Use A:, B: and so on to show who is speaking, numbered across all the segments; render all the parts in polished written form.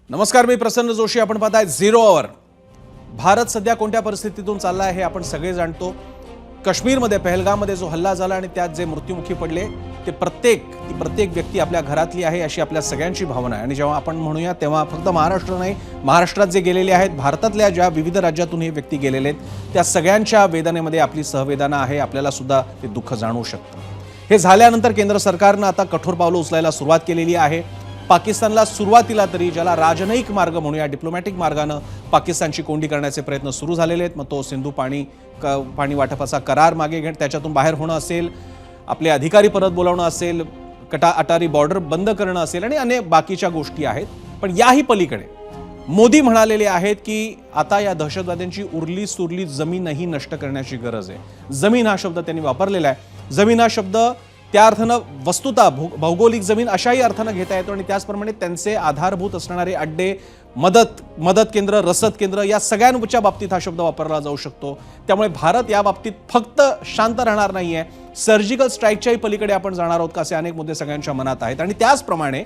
A: नमस्कार, मी प्रसन्न जोशी. आपण पाहताय झिरो आवर. भारत सध्या कोणत्या परिस्थितीतून चालला आहे हे आपण सगळे जाणतो. काश्मीरमध्ये पहलगाममध्ये जो हल्ला झाला आणि त्यात जे मृत्युमुखी पडले ते प्रत्येक व्यक्ती आपल्या घरातली आहे अशी आपल्या सगळ्यांची भावना आहे. आणि जेव्हा आपण म्हणूया तेव्हा फक्त महाराष्ट्र नाही, महाराष्ट्रात जे गेलेले आहेत, भारतातल्या ज्या विविध राज्यातून हे व्यक्ती गेलेले आहेत त्या सगळ्यांच्या वेदनेमध्ये आपली सहवेदना आहे. आपल्याला सुद्धा ते दुःख जाणवू शकतं. हे झाल्यानंतर केंद्र सरकारनं आता कठोर पावलं उचलायला सुरुवात केलेली आहे. पाकिस्तानला सुरुवातीला तरी ज्याला राजनयिक मार्ग म्हणूया, डिप्लोमॅटिक मार्गानं पाकिस्तानची कोंडी करण्याचे प्रयत्न सुरू झालेले आहेत. मग तो सिंधू पाणी वाटपाचा करार मागे घेणं, त्याच्यातून बाहेर होणं असेल, आपले अधिकारी परत बोलावणं असेल, अटारी बॉर्डर बंद करणं असेल आणि अनेक बाकीच्या गोष्टी आहेत. पण याही पलीकडे मोदी म्हणालेले आहेत की आता या दहशतवाद्यांची उरली सुरली जमीनही नष्ट करण्याची गरज आहे. जमीन हा शब्द त्यांनी वापरलेला आहे. जमीन हा शब्द त्या अर्थानं वस्तुतः भौगोलिक जमीन अशाही अर्थानं घेता येतो आणि त्याचप्रमाणे त्यांचे आधारभूत असणारे अड्डे, मदत केंद्र, रसद केंद्र या सगळ्यांच्या बाबतीत हा शब्द वापरला जाऊ शकतो. त्यामुळे भारत या बाबतीत फक्त शांत राहणार नाहीये, सर्जिकल स्ट्राईकच्याही पलीकडे आपण जाणार आहोत का, असे अनेक मुद्दे सगळ्यांच्या मनात आहेत. आणि त्याचप्रमाणे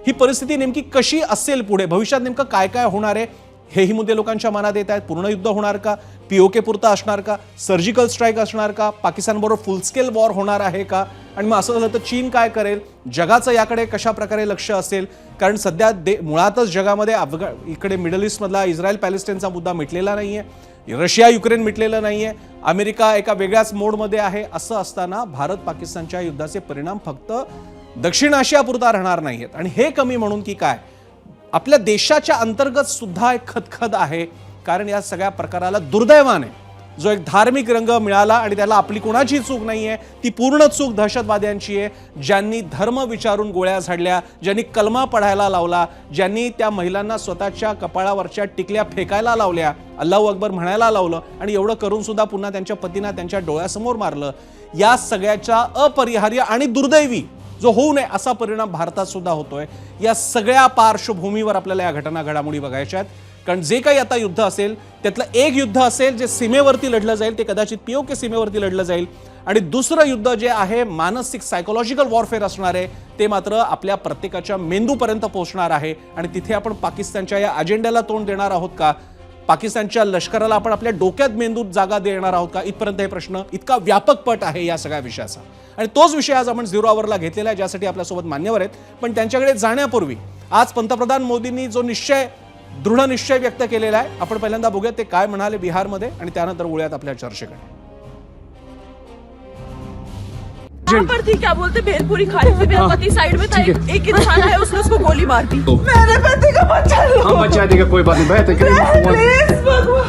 A: ही परिस्थिती नेमकी कशी असेल पुढे, भविष्यात नेमकं काय काय होणार आहे हेही मुद्दे लोकांच्या मनात येत आहेत. पूर्ण युद्ध होणार का, पीओके पुरता असणार का, सर्जिकल स्ट्राईक असणार का, पाकिस्तानबरोबर फुल स्केल वॉर होणार आहे का, आणि मग असं झालं तर चीन काय करेल, जगाचं याकडे कशा प्रकारे लक्ष असेल. कारण सध्या मुळातच जगामध्ये इकडे मिडल ईस्टमधला इस्रायल पॅलेस्टाईनचा मुद्दा मिटलेला नाहीये, रशिया युक्रेन मिटलेलं नाहीये, अमेरिका एका वेगळ्याच मोडमध्ये आहे. असं असताना भारत पाकिस्तानच्या युद्धाचे परिणाम फक्त दक्षिण आशियापुरता राहणार नाहीत. आणि हे कमी म्हणून की काय, आपल्या देशाच्या अंतर्गत सुद्धा एक खदखद आहे. कारण या सगळ्या प्रकाराला दुर्दैवाने जो एक धार्मिक रंग मिळाला आणि त्याला आपली कोणाची चूक नाहीये, ती पूर्ण चूक दहशतवाद्यांची आहे. ज्यांनी धर्म विचारून गोळ्या झाडल्या, ज्यांनी कलमा पढायला लावला, ज्यांनी त्या महिलांना स्वतःच्या कपाळावरच्या टिकल्या फेकायला लावल्या, अल्लाहू अकबर म्हणायला लावलं आणि एवढं करून सुद्धा पुन्हा त्यांच्या पतींना त्यांच्या डोळ्यासमोर मारलं. या सगळ्याचा अपरिहार्य आणि दुर्दैवी जो होऊ नये असा परिणाम भारतात सुद्धा होतोय. या सगळ्या पार्श्वभूमीवर आपल्याला या घडामोडी बघायच्या आहेत. कारण जे काही आता युद्ध असेल त्यातलं एक युद्ध असेल जे सीमेवरती लढलं जाईल, ते कदाचित पीओके सीमेवरती लढलं जाईल. आणि दुसरं युद्ध जे आहे मानसिक सायकोलॉजिकल वॉरफेअर असणार आहे, ते मात्र आपल्या प्रत्येकाच्या मेंदूपर्यंत पोहोचणार आहे. आणि तिथे आपण पाकिस्तानच्या या अजेंड्याला तोंड देणार आहोत का, पाकिस्तानच्या लष्कराला आपण आपल्या डोक्यात मेंदूत जागा देणार आहोत का, इथपर्यंत हे प्रश्न इतका व्यापक पट आहे या सगळ्या विषयाचा. आणि तोच विषय आज आपण झिरो आवरला घेतलेला आहे, ज्यासाठी आपल्यासोबत मान्यवर आहेत. पण त्यांच्याकडे जाण्यापूर्वी आज पंतप्रधान मोदींनी जो दृढ निश्चय व्यक्त केलेला आहे, आपण पहिल्यांदा बघूया ते काय म्हणाले बिहारमध्ये आणि त्यानंतर वळूयात आपल्या चर्चेकडे.
B: यहाँ पर थी, क्या बोलते, भेलपुरी खा रही थी, मेरा पति साइड में था, एक इंसान है उसने उसको गोली मार दी. मेरे पति का बच्चा लो.
C: हम बचा देगा, कोई बात नहीं, बैठ
B: प्लीज भगवान.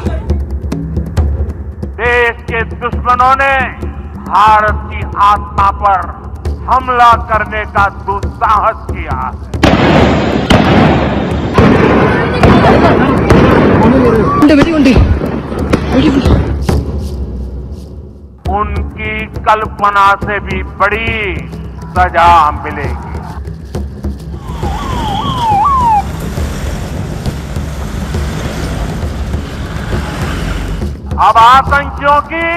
D: देश के दुश्मनों ने भारत की आत्मा पर हमला करने का दुस्साहस किया है. उनकी कल्पना से भी बड़ी सजा मिलेगी. अब आतंकियों की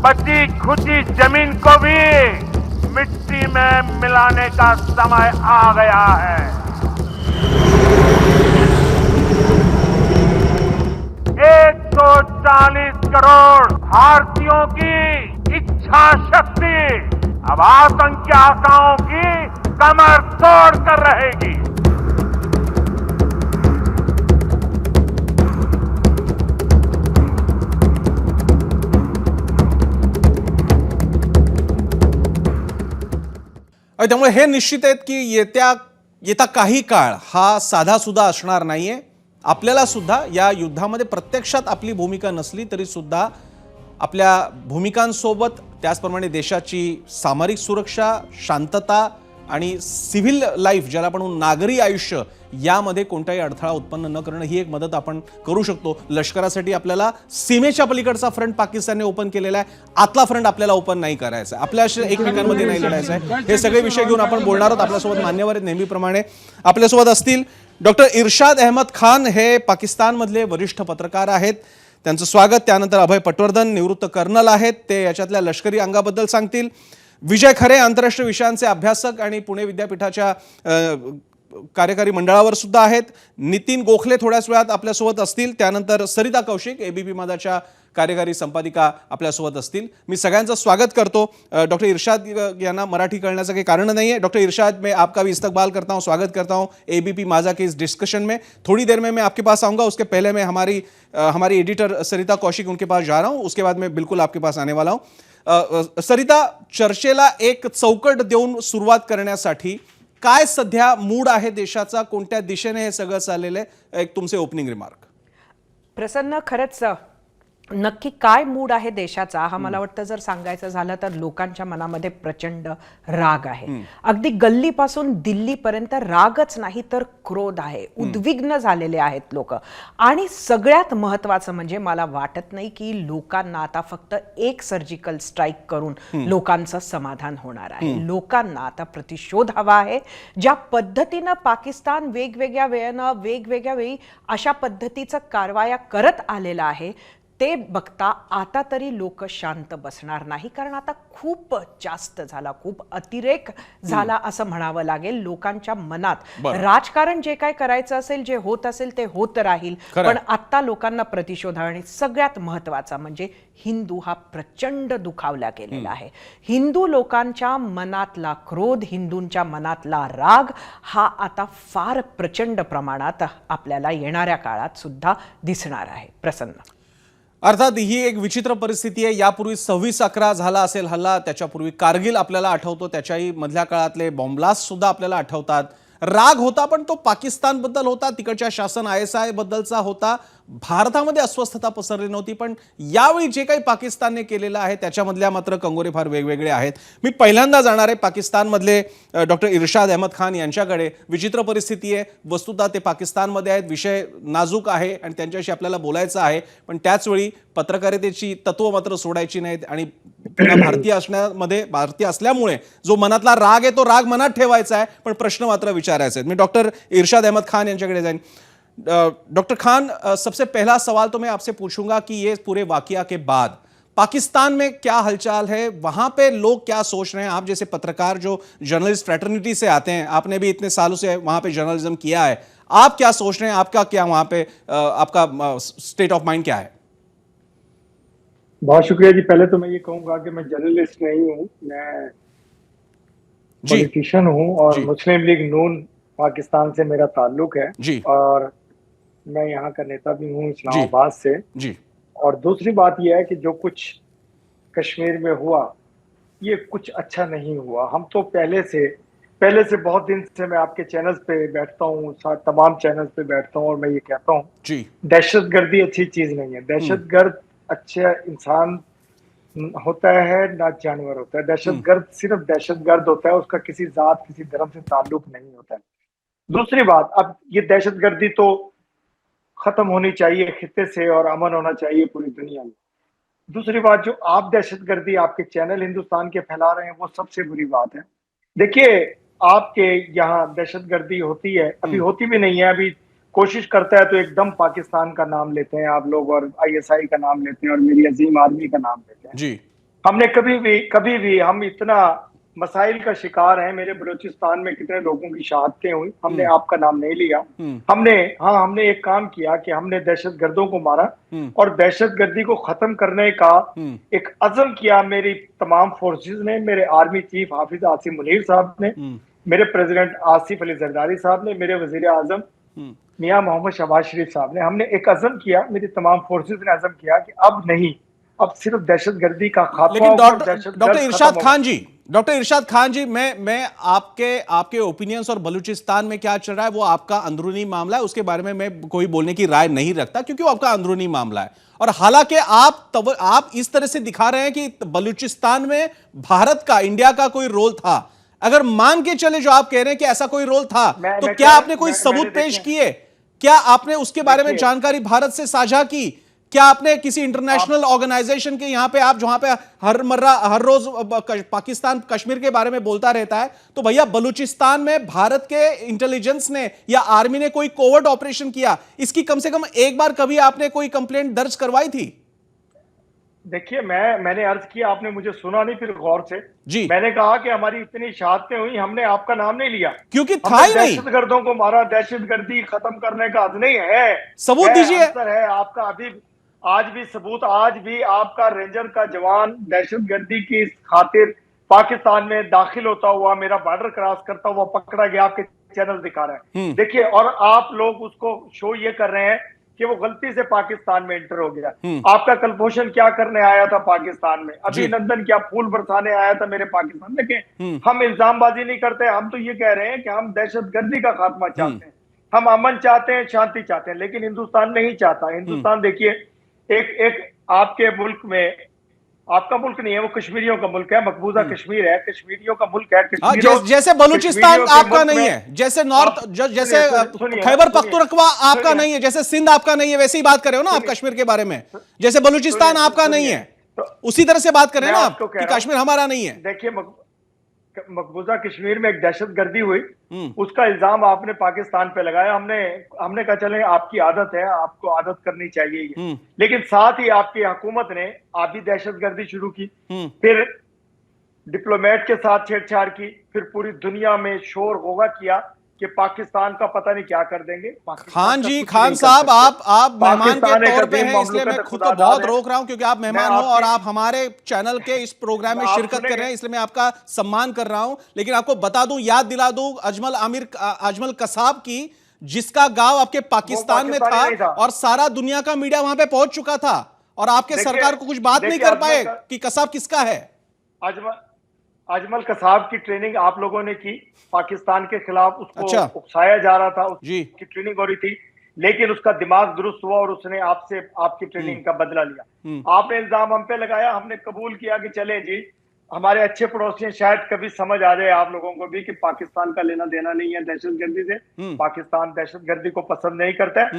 D: बची खुची जमीन को भी मिट्टी में मिलाने का समय आ गया है. 140 करोड़ भारतीयों की इच्छा शक्ति अब आतंकी आकाओं की कमर तोड़ कर रहेगी.
A: त्यामुळे हे निश्चित आहेत की येता काही काळ हा साधा सुद्धा असणार नाहीये. आपल्याला सुद्धा या युद्धामध्ये प्रत्यक्षात आपली भूमिका नसली तरी सुद्धा आपल्या भूमिकांसोबत त्याचप्रमाणे देशाची सामरिक सुरक्षा, शांतता आणि सिव्हिल लाईफ, ज्याला आपण नागरी आयुष्य, यामध्ये कोणताही अडथळा उत्पन्न न करणं ही एक मदत आपण करू शकतो. लष्करासाठी आपल्याला सीमेच्या पलीकडचा फ्रंट पाकिस्तानने ओपन केलेला आहे, आतला फ्रंट आपल्याला ओपन नाही करायचा, आपल्या एकमेकांमध्ये नाही लढायचं आहे. हे सगळे विषय घेऊन आपण बोलणार आहोत. आपल्यासोबत मान्यवर आहेत नेहमीप्रमाणे. आपल्यासोबत असतील डॉक्टर इर्शाद अहमद खान, हे पाकिस्तानमधले वरिष्ठ पत्रकार आहेत, त्यांचं स्वागत. त्यानंतर अभय पटवर्धन, निवृत्त कर्नल आहेत, ते याच्यातल्या लष्करी अंगाबद्दल सांगतील. विजय खरे, आंतरराष्ट्रीय विषयांचे अभ्यासक आणि पुणे विद्यापीठाच्या कार्यकारी मंडळावर सुद्धा आहेत. नितीन गोखले थोड्याच वेळात आपल्यासोबत असतील. त्यानंतर सरिता कौशिक एबीपी माझाच्या कार्यकारी संपादिका आपल्यासोबत असतील. मी सगळ्यांचं स्वागत करतो. डॉक्टर इरशाद यांना मराठी कळण्याचं काही कारण नहीं है. डॉक्टर इरशाद, मैं आपका भी इस्तकबाल करता हूं, स्वागत करता हूं एबीपी माझा के इस डिस्कशन में. थोड़ी देर में मैं आपके पास आऊँगा, उसके पहले मैं हमारी एडिटर सरिता कौशिक उनके पास जा रहा हूँ, उसके बाद मैं बिल्कुल आपके पास आने वाला हूँ. सरिता, चर्चेला एक चौकट देऊन सुरुवात करण्यासाठी काय सध्या मूड आहे देशाचा, कोणत्या दिशेने हे सगळं चाललेलं आहे, एक तुमचे ओपनिंग रिमार्क.
C: प्रसन्न, खरंच नक्की काय मूड आहे देशाचा हा मला वाटतं जर सांगायचं झालं तर लोकांच्या मनामध्ये प्रचंड राग आहे. अगदी गल्लीपासून दिल्लीपर्यंत रागच नाही तर क्रोध आहे. उद्विग्न झालेले आहेत लोक. आणि सगळ्यात महत्वाचं म्हणजे मला वाटत नाही की लोकांना आता फक्त एक सर्जिकल स्ट्राईक करून लोकांचं समाधान होणार आहे. लोकांना आता प्रतिशोध हवा आहे. ज्या पद्धतीनं पाकिस्तान वेगवेगळ्या वेळेनं वेगवेगळ्या वेळी अशा पद्धतीचं कारवाया करत आलेला आहे ते बघता आता तरी लोक शांत बसणार नाही. कारण आता खूप जास्त झाला, खूप अतिरेक झाला असं म्हणावं लागेल. लोकांच्या मनात राजकारण जे काय करायचं असेल, जे होत असेल ते होत राहील, पण आता लोकांना प्रतिशोध. आणि सगळ्यात महत्वाचा म्हणजे हिंदू हा प्रचंड दुखावला गेलेला आहे. हिंदू लोकांच्या मनातला क्रोध, हिंदूंच्या मनातला राग हा आता फार प्रचंड प्रमाणात आपल्याला येणाऱ्या काळात सुद्धा दिसणार आहे. प्रसन्न,
A: अर्थात ही एक विचित्र परिस्थिती आहे. यापूर्वी 26/11 झाला असेल हल्ला, त्याच्यापूर्वी कारगिल आपल्याला आठवतो, त्याच्याही मधल्या काळातले बॉम्ब्लास्ट सुद्धा आपल्याला आठवतात. राग होता, पण तो पाकिस्तान बद्दल होता, तिकडच्या शासन ISI बद्दलचा होता. भारतामध्ये अस्वस्थता पसरली नव्हती, पण यावेळी जे काही पाकिस्तानने केलेलं आहे त्याच्यामधल्या मात्र कंगोरे फार वेगवेगळे आहेत. मी पहिल्यांदा जाणार आहे पाकिस्तानमधले डॉक्टर इरशाद अहमद खान यांच्याकडे. विचित्र परिस्थिती आहे, वस्तुतः ते पाकिस्तानमध्ये आहेत, विषय नाजूक आहे आणि त्यांच्याशी आपल्याला बोलायचं आहे, पण त्याचवेळी पत्रकारितेची तत्व मात्र सोडायची नाहीत. आणि भारतीय असल्यामुळे जो मनातला राग आहे तो राग मनात ठेवायचा आहे, पण प्रश्न मात्र विचारायचे आहेत. मी डॉक्टर इरशाद अहमद खान यांच्याकडे जाईन. डॉक्टर खान, सबसे पहला सवाल तो मैं आपसे पूछूंगा कि ये पूरे वाकया के बाद पाकिस्तान में क्या हलचल है, वहां पे लोग क्या सोच रहे हैं? आप जैसे पत्रकार जो जर्नलिस्ट फ्रेटर्निटी से आते हैं, आपने भी इतने सालों से वहां पे जर्नलिज्म किया है, आप क्या सोच रहे हैं? आपका क्या वहां पे आपका स्टेट ऑफ माइंड क्या है?
E: बहुत शुक्रिया जी. पहले तो मैं ये कहूंगा कि मैं जर्नलिस्ट नहीं हूँ, मैं पॉलिटिशियन हूँ और मुस्लिम लीग नून पाकिस्तान से मेरा ताल्लुक है
A: जी.
E: और मैं यहाँ का नेता भी हूँ इस्लामाबाद से
A: जी.
E: और दूसरी बात यह है कि जो कुछ कश्मीर में हुआ ये कुछ अच्छा नहीं हुआ. हम तो पहले से बहुत दिन से मैं आपके चैनल्स पे बैठता हूँ, तमाम चैनल्स पे बैठता हूँ और मैं ये कहता हूँ दहशतगर्दी अच्छी चीज नहीं है. दहशतगर्द अच्छा इंसान होता है ना जानवर होता है. दहशतगर्द सिर्फ दहशतगर्द होता है, उसका किसी जात किसी धर्म से ताल्लुक नहीं होता है. दूसरी बात, अब ये दहशतगर्दी तो खत्म होनी चाहिए खित्ते से और अमन होना चाहिए पूरी दुनिया में. दूसरी बात, जो आप दहशतगर्दी आपके चैनल हिंदुस्तान के फैला रहे हैं वो सबसे बुरी बात है. देखिए, आपके यहाँ दहशतगर्दी होती है, अभी होती भी नहीं है, अभी कोशिश करता है तो एकदम पाकिस्तान का नाम लेते हैं आप लोग और ISI का नाम लेते हैं और मेरी अजीम आर्मी का नाम लेते हैं
A: जी.
E: हमने कभी भी हम इतना मसाइल का शिकार हैं. मेरे बलूचिस्तान में कितने लोगों की शहादतें हुई, हमने आपका नाम नहीं लिया. हमने एक काम किया कि हमने दहशतगर्दों को मारा और दहशतगर्दी को खत्म करने का एक अज़म किया. मेरी तमाम फोर्सेस ने, मेरे आर्मी चीफ हाफिज आसिम मुनीर साहब ने, मेरे प्रेसिडेंट आसिफ अली जरदारी साहब ने, मेरे वजीर आजम मियां मोहम्मद शहबाज शरीफ साहब ने, हमने एक अज़म किया, मेरी तमाम फोर्सेस ने अज़म किया कि अब नहीं, अब सिर्फ दहशतगर्दी का खात्मा.
A: लेकिन डॉक्टर इरशाद खान जी, मैं आपके ओपिनियन्स और बलूचिस्तान में क्या चल रहा है वो आपका अंदरूनी मामला है, उसके बारे में मैं कोई बोलने की राय नहीं रखता क्योंकि वो आपका अंदरूनी मामला है. और हालांकि आप इस तरह से दिखा रहे हैं कि बलूचिस्तान में भारत का, इंडिया का कोई रोल था. अगर मान के चले जो आप कह रहे हैं कि ऐसा कोई रोल था, तो क्या आपने कोई सबूत पेश किए? क्या आपने उसके बारे में जानकारी भारत से साझा की? क्या आपने किसी इंटरनेशनल ऑर्गेनाइजेशन के, यहाँ पे आप जहां पे हर रोज पाकिस्तान कश्मीर के बारे में बोलता रहता है, तो भैया बलूचिस्तान में भारत के इंटेलिजेंस ने या आर्मी ने कोई कोवर्ट ऑपरेशन किया, इसकी कम से कम एक बार कभी आपने कोई कंप्लेंट दर्ज करवाई थी?
E: देखिए, मैंने अर्ज किया, आपने मुझे सुना नहीं फिर गौर से।
A: जी।
E: मैंने कहा कि हमारी इतनी शहादतें हुई, हमने आपका नाम नहीं लिया
A: क्योंकि था
E: हमने
A: ही नहीं।
E: दहशतगर्दों को मारा, दहशतगर्दी खत्म करने का नहीं है।
A: सबूत दीजिए।
E: आंसर है आपका अभी, आज भी सबूत, आज भी आपका रेंजर का जवान दहशतगर्दी की खातिर पाकिस्तान में दाखिल होता हुआ, मेरा बॉर्डर क्रॉस करता हुआ पकड़ा गया, आपके चैनल दिखा रहे हैं। देखिए, और आप लोग उसको शो ये कर रहे हैं कि वो गलती से पाकिस्तान में एंटर हो गया। आपका कलभूषण क्या करने आया था पाकिस्तान में, अभिनंदन क्या फूल बरसाने आया था मेरे पाकिस्तान। देखिए, हम इल्जामबाजी नहीं करते, हम तो ये कह रहे हैं कि हम दहशतगर्दी का खात्मा चाहते हैं, हम अमन चाहते हैं, शांति चाहते हैं, लेकिन हिंदुस्तान नहीं चाहता। हिंदुस्तान देखिए, एक आपके मुल्क में, आपका मुल्क नहीं है, वो कश्मीरियों का मुल्क है, मकबूजा कश्मीर है, कश्मीरियों का मुल्क है।
A: जैसे बलूचिस्तान
E: कश्मीरियों के
A: आपका
E: मुल्क
A: नहीं
E: में-
A: है, जैसे नॉर्थ, जैसे
E: सुनिए,
A: खैबर
E: सुनिए,
A: पख्तूनख्वा आपका
E: सुनिए।
A: नहीं है, जैसे सिंध आपका नहीं है, वैसे ही बात कर रहे हो ना आप कश्मीर के बारे में। जैसे बलूचिस्तान आपका नहीं है, उसी तरह से बात कर रहे हैं ना आप कि कश्मीर हमारा नहीं है।
E: देखिए, मकबूजा कश्मीर में एक दहशतगर्दी हुई, उसका इल्जाम आपने पाकिस्तान पे लगाया। हमने कहा चले, आपकी आदत है, आपको आदत करनी चाहिए ये। लेकिन साथ ही आपकी हुकूमत ने आप भी दहशतगर्दी शुरू की, फिर डिप्लोमेट के साथ छेड़छाड़ की, फिर पूरी दुनिया में शोर होगा किया कि पाकिस्तान का पता नहीं क्या कर देंगे।
A: खान जी, खान साहब, आप मेहमान के तौर पे हैं, इसलिए मैं खुद को बहुत रोक रहा हूं, क्योंकि आप मेहमान हो और आप हमारे चैनल के इस प्रोग्राम में शिरकत कर रहे हैं, इसलिए मैं आपका सम्मान कर रहा हूं। लेकिन आपको बता दूं, याद दिला दूं अजमल कसाब की, जिसका गांव आपके पाकिस्तान में था और सारा दुनिया का मीडिया वहां पे पहुंच चुका था, और आपके सरकार को कुछ बात नहीं कर पाए कि कसाब किसका है।
E: अजमल कसाब की ट्रेनिंग आप लोगों ने की, पाकिस्तान के खिलाफ उसको उकसाया जा रहा था, उसकी ट्रेनिंग हो रही थी, लेकिन उसका दिमाग दुरुस्त हुआ और उसने आपकी ट्रेनिंग का बदला लिया। आपने इल्जाम हम पे लगाया, हमने कबूल किया कि चले जी, हमारे अच्छे पड़ोसी हैं, शायद कभी समझ आ जाए आप लोगों को भी कि पाकिस्तान का लेना देना नहीं है दहशतगर्दी से, पाकिस्तान दहशतगर्दी को पसंद नहीं करता है।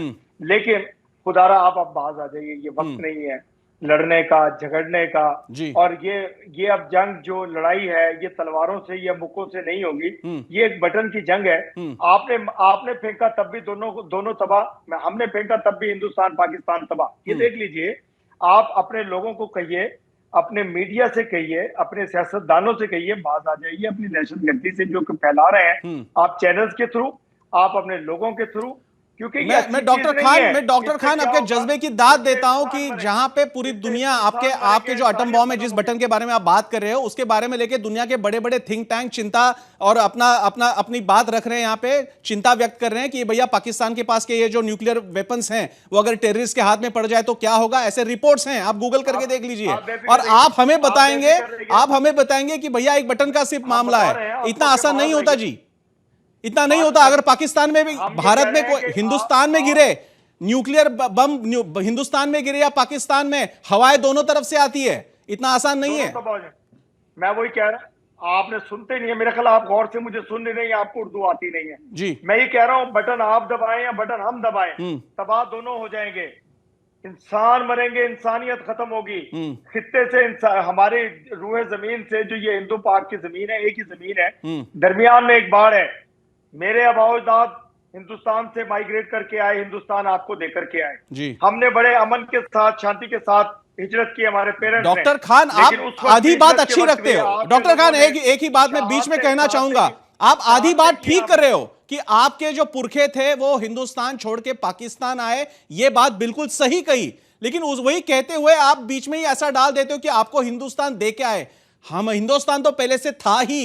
E: लेकिन खुदारा आप अब बाज आ जाइए, ये वक्त नहीं है लड़ने का, झगड़ने का। और ये अब जंग, जो लड़ाई है, ये तलवारों से या मुक्कों से नहीं होगी, ये एक बटन की जंग है। आपने फेंका तब भी दोनों तबाह, हमने फेंका तब भी हिंदुस्तान पाकिस्तान तबाह। ये देख लीजिए, आप अपने लोगों को कहिए, अपने मीडिया से कहिए, अपने सियासतदानों से कहिए, बाज आ जाइए अपनी दहशतगर्दी से जो फैला रहे हैं आप चैनल्स के थ्रू, आप अपने लोगों के थ्रू। क्योंकि
A: मैं डॉक्टर खान आपके जज्बे की दाद देता हूं कि जहां पे पूरी दुनिया आपके जो एटम बॉम्ब है, जिस बटन के बारे में आप बात कर रहे हो, उसके बारे में लेके दुनिया के बड़े बड़े थिंक टैंक चिंता और अपनी बात रख रहे हैं, यहाँ पे चिंता व्यक्त कर रहे हैं कि भैया पाकिस्तान के पास के ये जो न्यूक्लियर वेपन्स हैं वो अगर टेररिस्ट के हाथ में पड़ जाए तो क्या होगा। ऐसे रिपोर्ट्स हैं, आप गूगल करके देख लीजिए, और आप हमें बताएंगे कि भैया एक बटन का सिर्फ मामला है। इतना आसान नहीं होता जी, इतना नहीं होता। अगर पाकिस्तान में भी, भारत में, कोई हिंदुस्तान में गिरे न्यूक्लियर बम, हिंदुस्तान में गिरे या पाकिस्तान में, हवाएं दोनों तरफ से आती है, इतना आसान नहीं है।
E: मैं वही कह रहा हूं, आपने सुनते नहीं है मेरे ख्याल, आप गौर से मुझे सुन नहीं, आपको उर्दू आती नहीं है
A: जी।
E: मैं ये कह रहा हूं, बटन आप दबाएं या बटन हम दबाएं, तबाह दोनों हो जाएंगे। इंसान मरेंगे, इंसानियत खत्म होगी। खित्ते से हमारे रूह जमीन से, जो ये हिंदू पाक की जमीन है, एक ही जमीन है, दरमियान में एक बाढ़ है। मेरे अबाउदाद हिंदुस्तान से माइग्रेट करके आए, हिंदुस्तान आपको देकर के आए जी। हमने बड़े अमन के साथ, शांति के साथ हिजरत की, हमारे पेरेंट्स।
A: डॉक्टर खान, आप आधी बात अच्छी रखते हो। डॉक्टर खान, एक ही बात मैं बीच में कहना चाहूंगा, आप आधी बात ठीक कर रहे हो कि आपके जो पुरखे थे वो हिंदुस्तान छोड़ के पाकिस्तान आए, ये बात बिल्कुल सही कही, लेकिन वही कहते हुए आप बीच में ही ऐसा डाल देते हो कि आपको हिंदुस्तान दे के आए। हम हिंदुस्तान तो पहले से था ही।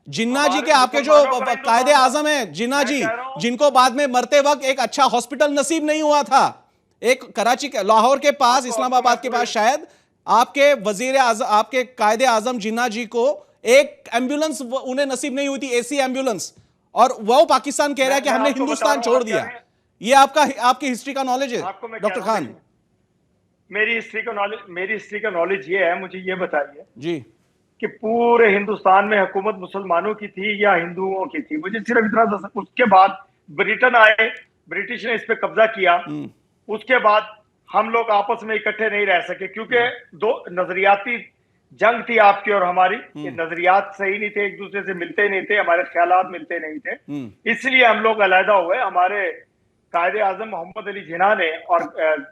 A: जिन्ना जी के आपके जो कायदे आजम है, जिन्ना जी, जिनको बाद में मरते वक्त एक अच्छा हॉस्पिटल नसीब नहीं हुआ था, एक कराची के, लाहौर के पास, इस्लामाबाद के पास शायद, आपके वजीर आजम, आपके कायदे आजम जिन्ना जी को एक एम्बुलेंस उन्हें नसीब नहीं हुई थी, एसी एम्बुलेंस, और वो पाकिस्तान कह रहा है कि हमने हिंदुस्तान छोड़ दिया। ये आपकी हिस्ट्री का नॉलेज है डॉक्टर खान?
E: मेरी हिस्ट्री का नॉलेज ये है, मुझे ये बताइए
A: जी
E: कि पूरे हिंदुस्तान में हुकूमत मुसलमानों की थी या हिंदुओं की थी? मुझे सिर्फ इतना, उसके बाद ब्रिटेन आए, ब्रिटिश ने इस पे कब्जा किया, उसके बाद हम लोग आपस में इकट्ठे नहीं रह सके, क्योंकि दो नजरियाती जंग थी आपकी और हमारी। ये नजरियात सही नहीं थे, एक दूसरे से मिलते नहीं थे, हमारे ख्यालात मिलते नहीं थे, इसलिए हम लोग अलहदा हुए। हमारे कायदे आजम मोहम्मद अली जिन्ना ने और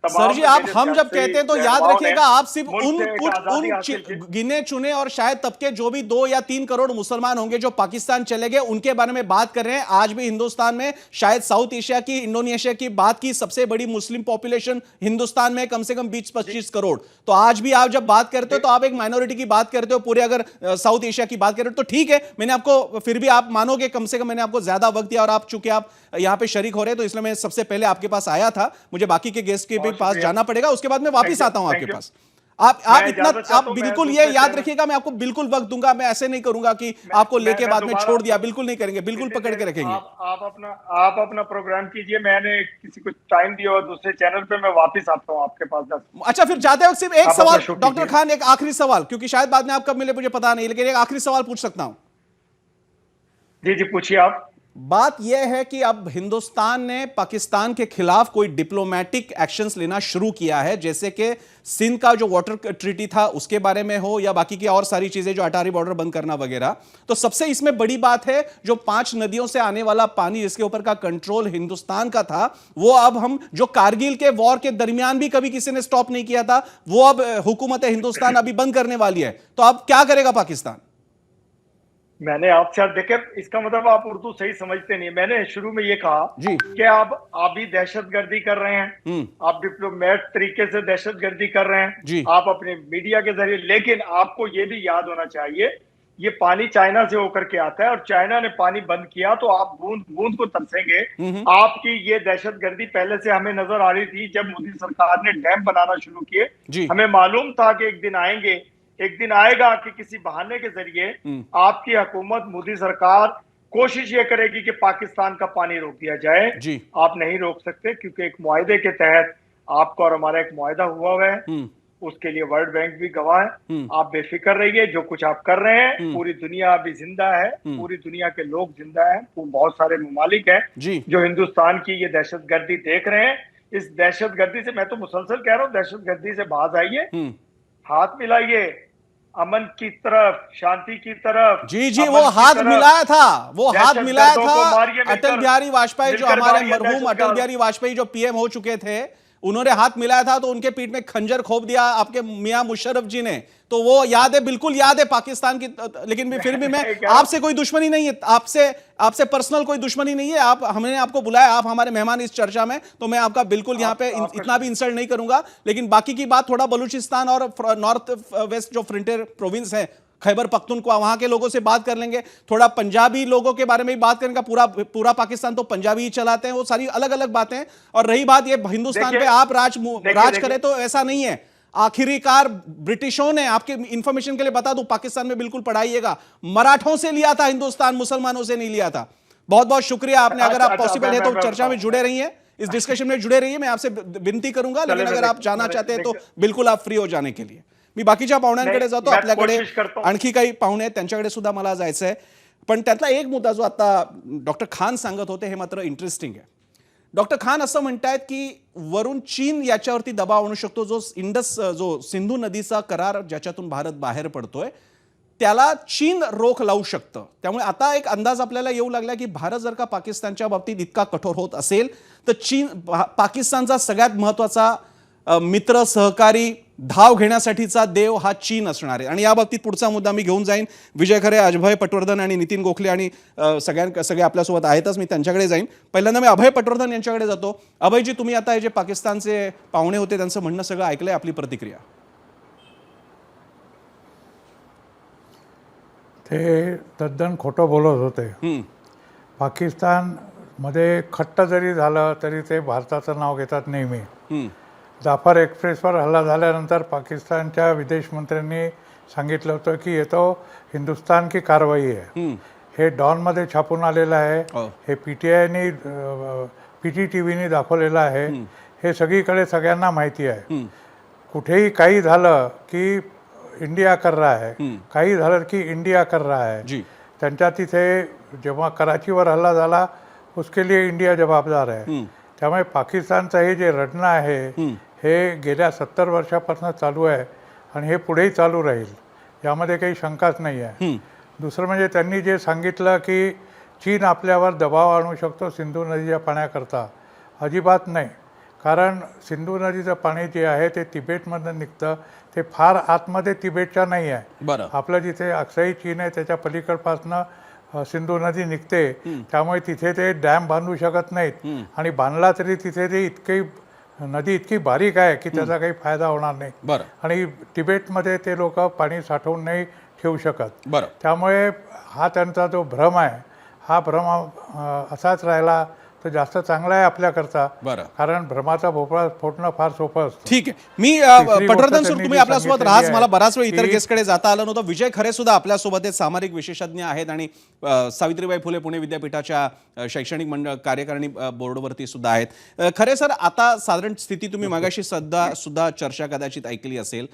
A: सर जी, आप हम जब कहते हैं तो याद रखिएगा, आप सिर्फ उन गिने चुने और शायद तबके जो भी 2 या 3 करोड़ मुसलमान होंगे जो पाकिस्तान चले गए उनके बारे में बात कर रहे हैं। आज भी हिंदुस्तान में शायद साउथ एशिया की, इंडोनेशिया की बात की सबसे बड़ी मुस्लिम पॉपुलेशन हिंदुस्तान में कम से कम 20-25 करोड़। तो आज भी आप जब बात करते हो तो आप एक माइनॉरिटी की बात करते हो, पूरे अगर साउथ एशिया की बात करें तो ठीक है, मैंने आपको, फिर भी आप मानोगे कम से कम मैंने आपको ज्यादा वक्त दिया और आप चूंकि आप यहां पे शरीक हो रहे हैं तो इसलिए मैं सबसे पहले आपके पास आया था। मुझे बाकी के गेस्ट के भी पास जाना पड़ेगा, उसके बाद मैं वापस आता हूं आपके पास। आप इतना, आप बिल्कुल ये याद रखिएगा, मैं आपको बिल्कुल वक्त दूंगा, मैं ऐसे नहीं करूंगा कि आपको लेके बाद में छोड़ दिया, बिल्कुल नहीं करेंगे, बिल्कुल पकड़ के रखेंगे।
E: आप अपना प्रोग्राम कीजिए, मैंने किसी को टाइम दिया और दूसरे चैनल पे मैं वापस आता हूं आपके पास।
A: अच्छा, फिर जाते वक्त सिर्फ एक सवाल डॉक्टर खान, एक आखिरी सवाल, क्योंकि शायद बाद में आप कब मिले मुझे पता नहीं, लेकिन एक आखिरी सवाल पूछ सकता हूं?
E: जी जी पूछिए आप।
A: बात यह है कि अब हिंदुस्तान ने पाकिस्तान के खिलाफ कोई डिप्लोमेटिक एक्शंस लेना शुरू किया है, जैसे कि सिंध का जो वाटर ट्रीटी था उसके बारे में हो या बाकी की और सारी चीजें जो अटारी बॉर्डर बंद करना वगैरह। तो सबसे इसमें बड़ी बात है जो 5 नदियों से आने वाला पानी जिसके ऊपर का कंट्रोल हिंदुस्तान का था, वो अब हम जो कारगिल के वॉर के दरमियान भी कभी किसी ने स्टॉप नहीं किया था, वो अब हुकूमत हिंदुस्तान अभी बंद करने वाली है। तो अब क्या करेगा पाकिस्तान?
E: मैंने आपसे देखे, इसका मतलब आप उर्दू सही समझते नहीं। मैंने शुरू में ये कहा कि आप भी दहशतगर्दी कर रहे हैं, आप डिप्लोमेट तरीके से दहशतगर्दी कर रहे हैं, आप अपने मीडिया के जरिए, लेकिन आपको ये भी याद होना चाहिए ये पानी चाइना से होकर के आता है और चाइना ने पानी बंद किया तो आप बूंद बूंद को तरसेंगे। आपकी ये दहशतगर्दी पहले से हमें नजर आ रही थी जब मोदी सरकार ने डैम बनाना शुरू किए। हमें मालूम था कि एक दिन आएंगे, एक दिन आएगा कि किसी बहाने के जरिए आपकी हुकूमत, मोदी सरकार कोशिश ये करेगी कि पाकिस्तान का पानी रोक दिया जाए। आप नहीं रोक सकते क्योंकि एक मुआहदे के तहत आपका और हमारा एक मुआहदा हुआ है, उसके लिए वर्ल्ड बैंक भी गवाह है। आप बेफिक्र रहिए, जो कुछ आप कर रहे हैं, पूरी दुनिया अभी जिंदा है, पूरी दुनिया के लोग जिंदा हैं, बहुत सारे ममालिक हैं जो हिंदुस्तान की ये दहशतगर्दी देख रहे हैं। इस दहशतगर्दी से, मैं तो मुसलसल कह रहा हूँ, दहशतगर्दी से बाज आइए, हाथ मिलाइए अमन की तरफ, शांति की तरफ।
A: जी वो हाथ मिलाया था, वो हाथ मिलाया था अटल बिहारी वाजपेयी, जो हमारे मरहूम अटल बिहारी वाजपेयी जो पीएम हो चुके थे, उन्होंने हाथ मिलाया था तो उनके पीठ में खंजर खोप दिया आपके मियां मुशर्रफ जी ने। तो वो याद है, बिल्कुल याद है पाकिस्तान की। लेकिन भी फिर भी मैं आपसे कोई दुश्मनी नहीं है, आपसे पर्सनल कोई दुश्मनी नहीं है। हमने आपको बुलाया, आप हमारे मेहमान इस चर्चा में, तो मैं आपका बिल्कुल यहाँ पे इतना भी इंसल्ट नहीं करूंगा। लेकिन बाकी की बात थोड़ा बलूचिस्तान और नॉर्थ वेस्ट जो फ्रंटियर प्रोविंस है, खैबर पख्तूनख्वा, वहां के लोगों से बात कर लेंगे, थोड़ा पंजाबी लोगों के बारे में भी बात करेंगे। पूरा पाकिस्तान तो पंजाबी ही चलाते हैं, वो सारी अलग अलग बातें। और रही बात ये हिंदुस्तान पे आप राज करें, तो ऐसा नहीं है। आखिरकार ब्रिटिशों ने, आपके इंफॉर्मेशन के लिए बता दूं, पाकिस्तान में बिल्कुल पढ़ाइएगा, मराठों से लिया था हिंदुस्तान, मुसलमानों से नहीं लिया था। बहुत बहुत शुक्रिया आपने। अगर आप पॉसिबल है तो चर्चा में जुड़े रहिए, इस डिस्कशन में जुड़े रहिए, मैं आपसे विनंती करूंगा। लेकिन अगर आप जाना चाहते हैं तो बिल्कुल आप फ्री हो जाने के लिए। मी बाकीच्या पाहुण्यांकडे जातो, आपल्याकडे आणखी काही पाहुणे आहेत त्यांच्याकडे सुद्धा मला जायचं आहे। पण त्यातला एक मुद्दा जो आता डॉक्टर खान सांगत होते हे मात्र इंटरेस्टिंग आहे। डॉक्टर खान असं म्हणतायत की वरून चीन याच्यावरती दबाव आणू शकतो, जो सिंधू नदीचा करार ज्याच्यातून भारत बाहेर पडतोय त्याला चीन रोख लावू शकतं। त्यामुळे आता एक अंदाज आपल्याला येऊ लागला की भारत जर का पाकिस्तानच्या बाबतीत इतका कठोर होत असेल तर पाकिस्तानचा सगळ्यात महत्त्वाचा मित्र, सहकारी, धाव घेण्यासाठीचा देव हा चीन असणार आहे। आणि या बाबतीत पुढचा मुद्दा मी घेऊन जाईन। विजय खरे, अभय पटवर्धन आणि नितीन गोखले आणि सगळे आपल्यासोबत आहेतच, मी त्यांच्याकडे जाईन। पहिल्यांदा मी अभय पटवर्धन यांच्याकडे जातो। अभयजी, तुम्ही आता हे जे पाकिस्तानचे पाहुणे होते त्यांचं म्हणणं सगळं ऐकलंय, आपली प्रतिक्रिया?
F: ते तद्दन खोटं बोलत होते। पाकिस्तानमध्ये खट्ट जरी झालं तरी ते भारताचं नाव घेतात नेहमी। जाफर एक्सप्रेसवर हल्ला झाल्यानंतर पाकिस्तानच्या विदेश मंत्र्यांनी सांगितलं होतं की ये तो हिंदुस्तान की कारवाई आहे। हे डॉनमध्ये छापून आलेलं आहे, हे PTIने PTTVने दाखवलेलं आहे, हे सगळीकडे सगळ्यांना माहिती आहे। कुठेही काही झालं की इंडिया कर रहा है, काही झालं की इंडिया कर रहा है। त्यांच्या तिथे जेव्हा कराचीवर हल्ला झाला उसके लिए इंडिया जबाबदार आहे। त्यामुळे पाकिस्तानचं हे जे रडणं आहे हे गेल्या 70 वर्षापासून चालू आहे आणि हे पुढेही चालू राहील, यामध्ये काही शंकाच नाही आहे। दुसरं म्हणजे त्यांनी जे सांगितलं की चीन आपल्यावर दबाव आणू शकतो सिंधू नदीच्या पाण्याकरता, अजिबात नाही. कारण सिंधू नदीचं पाणी जे आहे ते तिबेटमधून निघतं, ते फार आतमध्ये तिबेटच्या नाही आहे.
A: बरं.
F: आपलं जिथे अक्साई चीन आहे त्याच्या पलीकडपासनं सिंधू नदी निघते, त्यामुळे तिथे ते डॅम बांधू शकत नाहीत. आणि बांधला तरी तिथे ते नदी इतकी बारीक आहे की त्याचा काही फायदा होणार नाही.
A: बरं.
F: आणि तिबेटमध्ये ते लोक पाणी साठवून नाही ठेवू शकत.
A: बरं.
F: त्यामुळे हा त्यांचा जो भ्रम आहे, हा भ्रम असाच राहिला तर जास्त चांगला आहे आपल्याकरता.
A: बरं.
F: कारण भ्रमाचा भोपळा फोडणं फार सोपं असतं.
A: ठीक आहे. मी
F: तिसरी गोष्ट
A: पटवर्धन सर,
F: त्यांनी
A: तुम्ही
F: जी
A: आपल्यासोबत
F: सांगितलेली
A: राहाच.
F: आहे
A: मला बराच वेळ इतर
F: की-
A: गेस्टकडे जाता आलं नव्हतं. विजय खरे सुद्धा आपल्यासोबत आहेत, सामाजिक विशेषज्ञ आहेत आणि सावित्रीबाई फुले पुणे विद्यापीठाच्या शैक्षणिक मंडळ कार्यकारिणी बोर्डवरती सुद्धा आहेत. खरे सर, आता साधारण स्थिती तुम्ही मागाशी सुद्धा चर्चा कदाचित ऐकली असेल.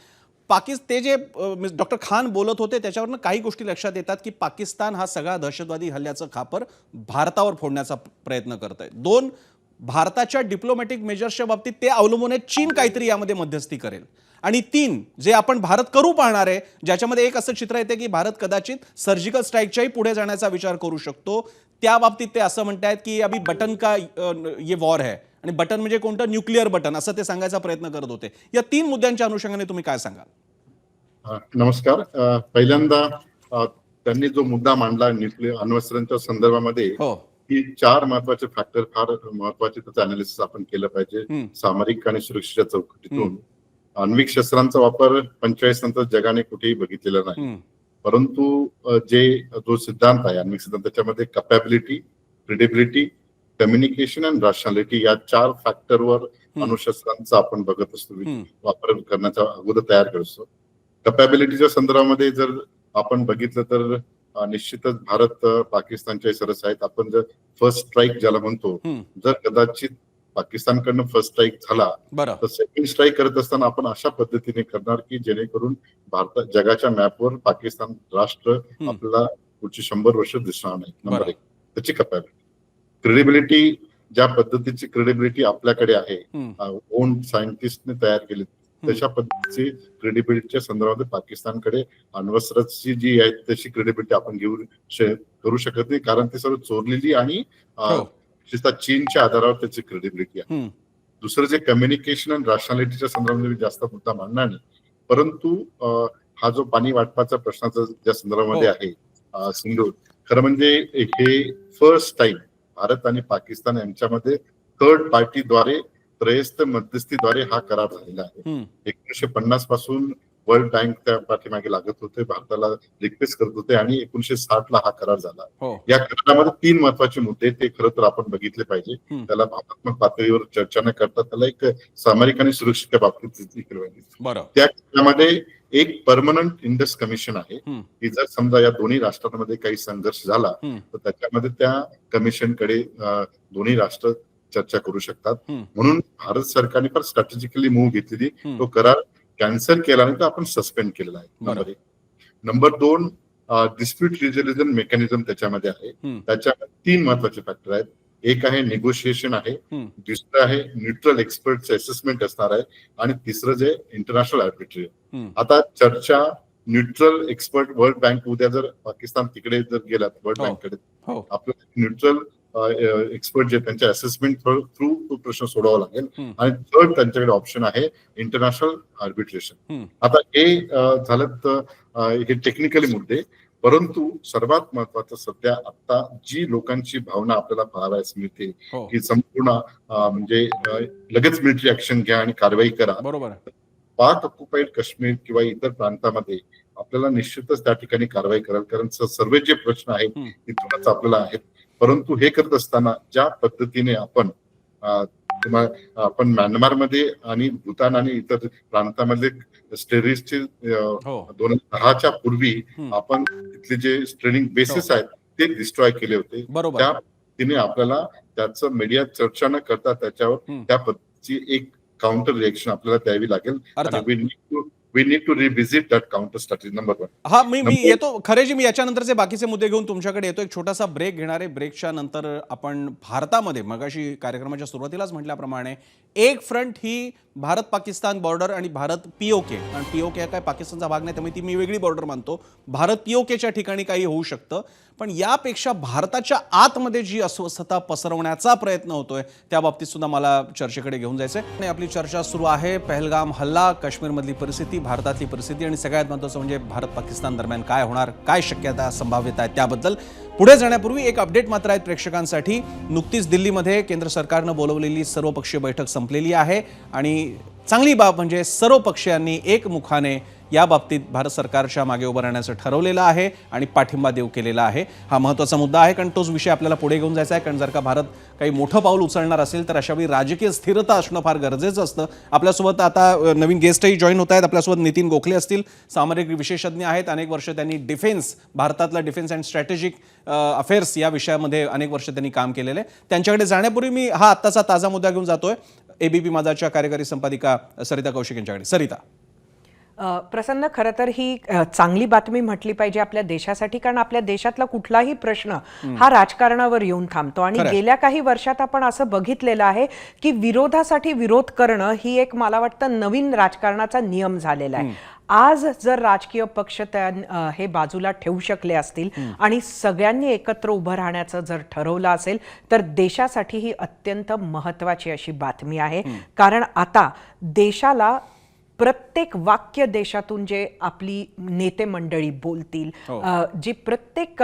A: ते जे डॉक्टर खान बोलत होते त्याच्यावरनं काही गोष्टी लक्षात येतात की पाकिस्तान हा सगळा दहशतवादी हल्ल्याचं खापर भारतावर फोडण्याचा प्रयत्न करत आहे. 2, भारताच्या डिप्लोमॅटिक मेजर्सच्या बाबतीत ते अवलंबून आहे चीन काहीतरी यामध्ये मध्यस्थी करेल. आणि 3, जे आपण भारत करू पाहणार आहे, ज्याच्यामध्ये एक असं चित्र येते की भारत कदाचित सर्जिकल स्ट्राईकच्याही पुढे जाण्याचा विचार करू शकतो. त्या बाबतीत ते असं म्हणतात की अभी बटन का ये वॉर है, आणि बटन म्हणजे कोणतं, न्यूक्लिअर बटन, असं ते सांगायचा प्रयत्न करत होते. या 3 मुद्द्यांच्या अनुषंगाने तुम्ही काय सांगाल?
G: नमस्कार. पहिल्यांदा त्यांनी जो मुद्दा मांडला न्यूक्लिअर अण्वस्त्रांच्या संदर्भामध्ये,
A: हो.
G: की 4 महत्वाचे फॅक्टर फार महत्वाचे, त्याचं अनालिसिस आपण केलं पाहिजे. सामरिक आणि सुरक्षेच्या चौकटीतून आण्विक शस्त्रांचा वापर 45 नंतर जगाने कुठेही बघितलेला नाही. परंतु जो सिद्धांत आहे आण्विक सिद्धांत, त्याच्यामध्ये कॅपॅबिलिटी, क्रेडिबिलिटी, कम्युनिकेशन आणि रॅशनॅलिटी या 4 फॅक्टरवर अणुशस्त्रांचा आपण बघत असतो, वापर करण्याचा अगोदर तयार करतो. कॅपॅबिलिटीच्या संदर्भामध्ये जर आपण बघितलं तर निश्चितच भारत पाकिस्तानच्या सरस आहेत. आपण जर फर्स्ट स्ट्राईक ज्याला म्हणतो, जर कदाचित पाकिस्तानकडनं फर्स्ट स्ट्राईक झाला तर सेकंड स्ट्राईक करत असताना आपण अशा पद्धतीने करणार की जेणेकरून भारत जगाच्या मॅपवर पाकिस्तान राष्ट्र आपल्याला पुढची 100 वर्ष दिसणार नाही. नंबर 1 त्याची कॅपॅबिलिटी. क्रेडिबिलिटी, ज्या पद्धतीची क्रेडिबिलिटी आपल्याकडे आहे, ओन सायंटिस्टने तयार केली, तशा पद्धतीची क्रेडिबिलिटीच्या संदर्भात पाकिस्तानकडे अण्वस्त्राची जी आहे तशी क्रेडिबिलिटी आपण करू शकत नाही, कारण ती सर्व चोरलेली आणि चीनच्या आधारावर त्याची क्रेडिबिलिटी आहे. दुसरं जे कम्युनिकेशन आणि रॅशनॅलिटीच्या संदर्भामध्ये जास्त मुद्दा मांडणार नाही, परंतु हा जो पाणी वाटपाच्या प्रश्नाचा ज्या संदर्भामध्ये आहे सिंधू, खरं म्हणजे हे फर्स्ट टाइम भारत आणि पाकिस्तान यांच्यामध्ये थर्ड पार्टीद्वारे त्रयस्थ मध्यस्थीद्वारे हा करार झालेला आहे. 1950 पासून वर्ल्ड बँक त्या पाठीमागे लागत होते, भारताला रिक्वेस्ट करत होते आणि 1960 हा करार झाला. या करारामध्ये 3 महत्वाचे मुद्दे ते खरं तर आपण बघितले पाहिजे. त्याला भावनात्मक पातळीवर चर्चा न करता त्याला एक सामरिक आणि सुरक्षेच्या बाबतीत त्या करारामध्ये एक परमनंट इंडस कमिशन आहे की जर समजा या दोन्ही राष्ट्रांमध्ये काही संघर्ष झाला तर त्याच्यामध्ये त्या कमिशनकडे दोन्ही राष्ट्र चर्चा करू शकतात. म्हणून भारत सरकारने फार स्ट्रॅटेजिकली मूव्ह घेतलेली, तो करार कॅन्सल केला नाही तर आपण सस्पेंड केलेला आहे. Number 1. Number 2, dispute resolution mechanism त्याच्यामध्ये आहे. त्याच्यामध्ये 3 महत्वाचे फॅक्टर आहेत. एक आहे निगोशिएशन आहे, दुसरं आहे न्यूट्रल एक्सपर्ट असेसमेंट असणार आहे, आणि तिसरं जे इंटरनॅशनल आर्बिट्रेशन. आता चर्चा न्यूट्रल एक्सपर्ट, वर्ल्ड बँक, उद्या जर पाकिस्तान तिकडे जर गेला वर्ल्ड बँककडे, आपल्याला न्यूट्रल एक्सपर्ट जे त्यांच्या असेसमेंट थ्रू तो प्रश्न सोडावा लागेल. आणि थर्ड त्यांच्याकडे ऑप्शन आहे इंटरनॅशनल आर्बिट्रेशन. आता हे झालं तर हे टेक्निकली मुद्दे, परंतु सर्वात महत्वाचं सध्या आता जी लोकांची भावना आपल्याला पाहावयास मिळते की संपूर्ण म्हणजे लगेच मिलिटरी ऍक्शन घ्या आणि कारवाई करा.
A: बरोबर.
G: पाक ऑक्युपाईड काश्मीर किंवा इतर प्रांतामध्ये आपल्याला निश्चितच त्या ठिकाणी कारवाई कराल, कारण सर्व जे प्रश्न आहेत तिथूनच आपल्याला आहेत. परंतु हे करत असताना ज्या पद्धतीने आपण म्यानमारमध्ये आणि भूतान आणि इतर प्रांतामध्ये टेररिस्टचे 2010च्या पूर्वी आपण तिथले जे ट्रेनिंग बेसिस आहेत ते डिस्ट्रॉय केले होते. त्या पद्धतीने आपल्याला त्याचं मीडिया चर्चा न करता त्याच्यावर त्या पद्धतीची एक काउंटर रिएक्शन आपल्याला द्यावी लागेल. We need to revisit that counter strategy. Number 1.
A: हा मी येतो खरेजी, मी याच्यानंतरचे बाकीचे मुद्दे घेऊन तुमच्याकडे येतो. एक छोटासा ब्रेक घेणार आहे. ब्रेकच्या नंतर आपण भारतामध्ये मगाशी कार्यक्रमाच्या सुरुवातीलाच म्हटल्याप्रमाणे एक फ्रंट ही भारत पाकिस्तान बॉर्डर आणि भारत POK, आणि POK काय पाकिस्तानचा भाग नाही त्यामुळे ती मी वेगळी बॉर्डर मानतो. भारत POKच्या ठिकाणी काही होऊ शकतं, पण यापेक्षा भारताच्या आतमध्ये जी अस्वस्थता पसरवण्याचा प्रयत्न होतोय त्या बाबतीत सुद्धा मला चर्चेकडे घेऊन जायचंय. आणि आपली चर्चा सुरू आहे. पहलगाम हल्ला, काश्मीरमधली परिस्थिती, भारतातली परिस्थिती आणि सगळ्यात महत्त्वाचं म्हणजे भारत पाकिस्तान दरम्यान काय होणार, काय शक्यता संभाव्यता आहे त्याबद्दल. पुढे जाण्यापूर्वी एक अपडेट मात्र आहे प्रेक्षकांसाठी. नुकतीच दिल्लीमध्ये केंद्र सरकारनं बोलवलेली सर्वपक्षीय बैठक संपलेली आहे आणि चांगली बाब म्हणजे सर्व पक्षीयांनी एकमुखाने या बाबतीत भारत सरकारच्या मागे उभं राहण्याचं ठरवलेलं आहे आणि पाठिंबा देऊ केलेला आहे. हा महत्त्वाचा मुद्दा आहे, कारण तोच विषय आपल्याला पुढे घेऊन जायचा आहे. कारण जर का भारत काही मोठं पाऊल उचलणार असेल तर अशावेळी राजकीय स्थिरता असणं फार गरजेचं असतं. आपल्यासोबत आता नवीन गेस्टही जॉईन होत आहेत. आपल्यासोबत नितीन गोखले असतील, सामरिक विशेषज्ञ आहेत. अनेक वर्ष त्यांनी भारतातला डिफेन्स अँड स्ट्रॅटेजिक अफेअर्स या विषयामध्ये अनेक वर्ष त्यांनी काम केलेलं आहे. त्यांच्याकडे जाण्यापूर्वी मी हा आत्ताचा ताजा मुद्दा घेऊन जातोय ABP माझाच्या कार्यकारी संपादिका सरिता कौशिक यांच्याकडे. सरिता.
C: प्रसन्न, खरं तर ही चांगली बातमी म्हटली पाहिजे आपल्या देशासाठी, कारण आपल्या देशातला कुठलाही प्रश्न हा राजकारणावर येऊन थांबतो. आणि गेल्या काही वर्षात आपण असं बघितलेलं आहे की विरोधासाठी विरोध करणं ही एक, मला वाटतं, नवीन राजकारणाचा नियम झालेला आहे. आज जर राजकीय पक्ष हे बाजूला ठेवू शकले असतील आणि सगळ्यांनी एकत्र उभं राहण्याचं जर ठरवलं असेल तर देशासाठी ही अत्यंत महत्त्वाची अशी बातमी आहे. कारण आता देशाला प्रत्येक वाक्य देशातून जे आपली नेते मंडळी बोलतील, जी प्रत्येक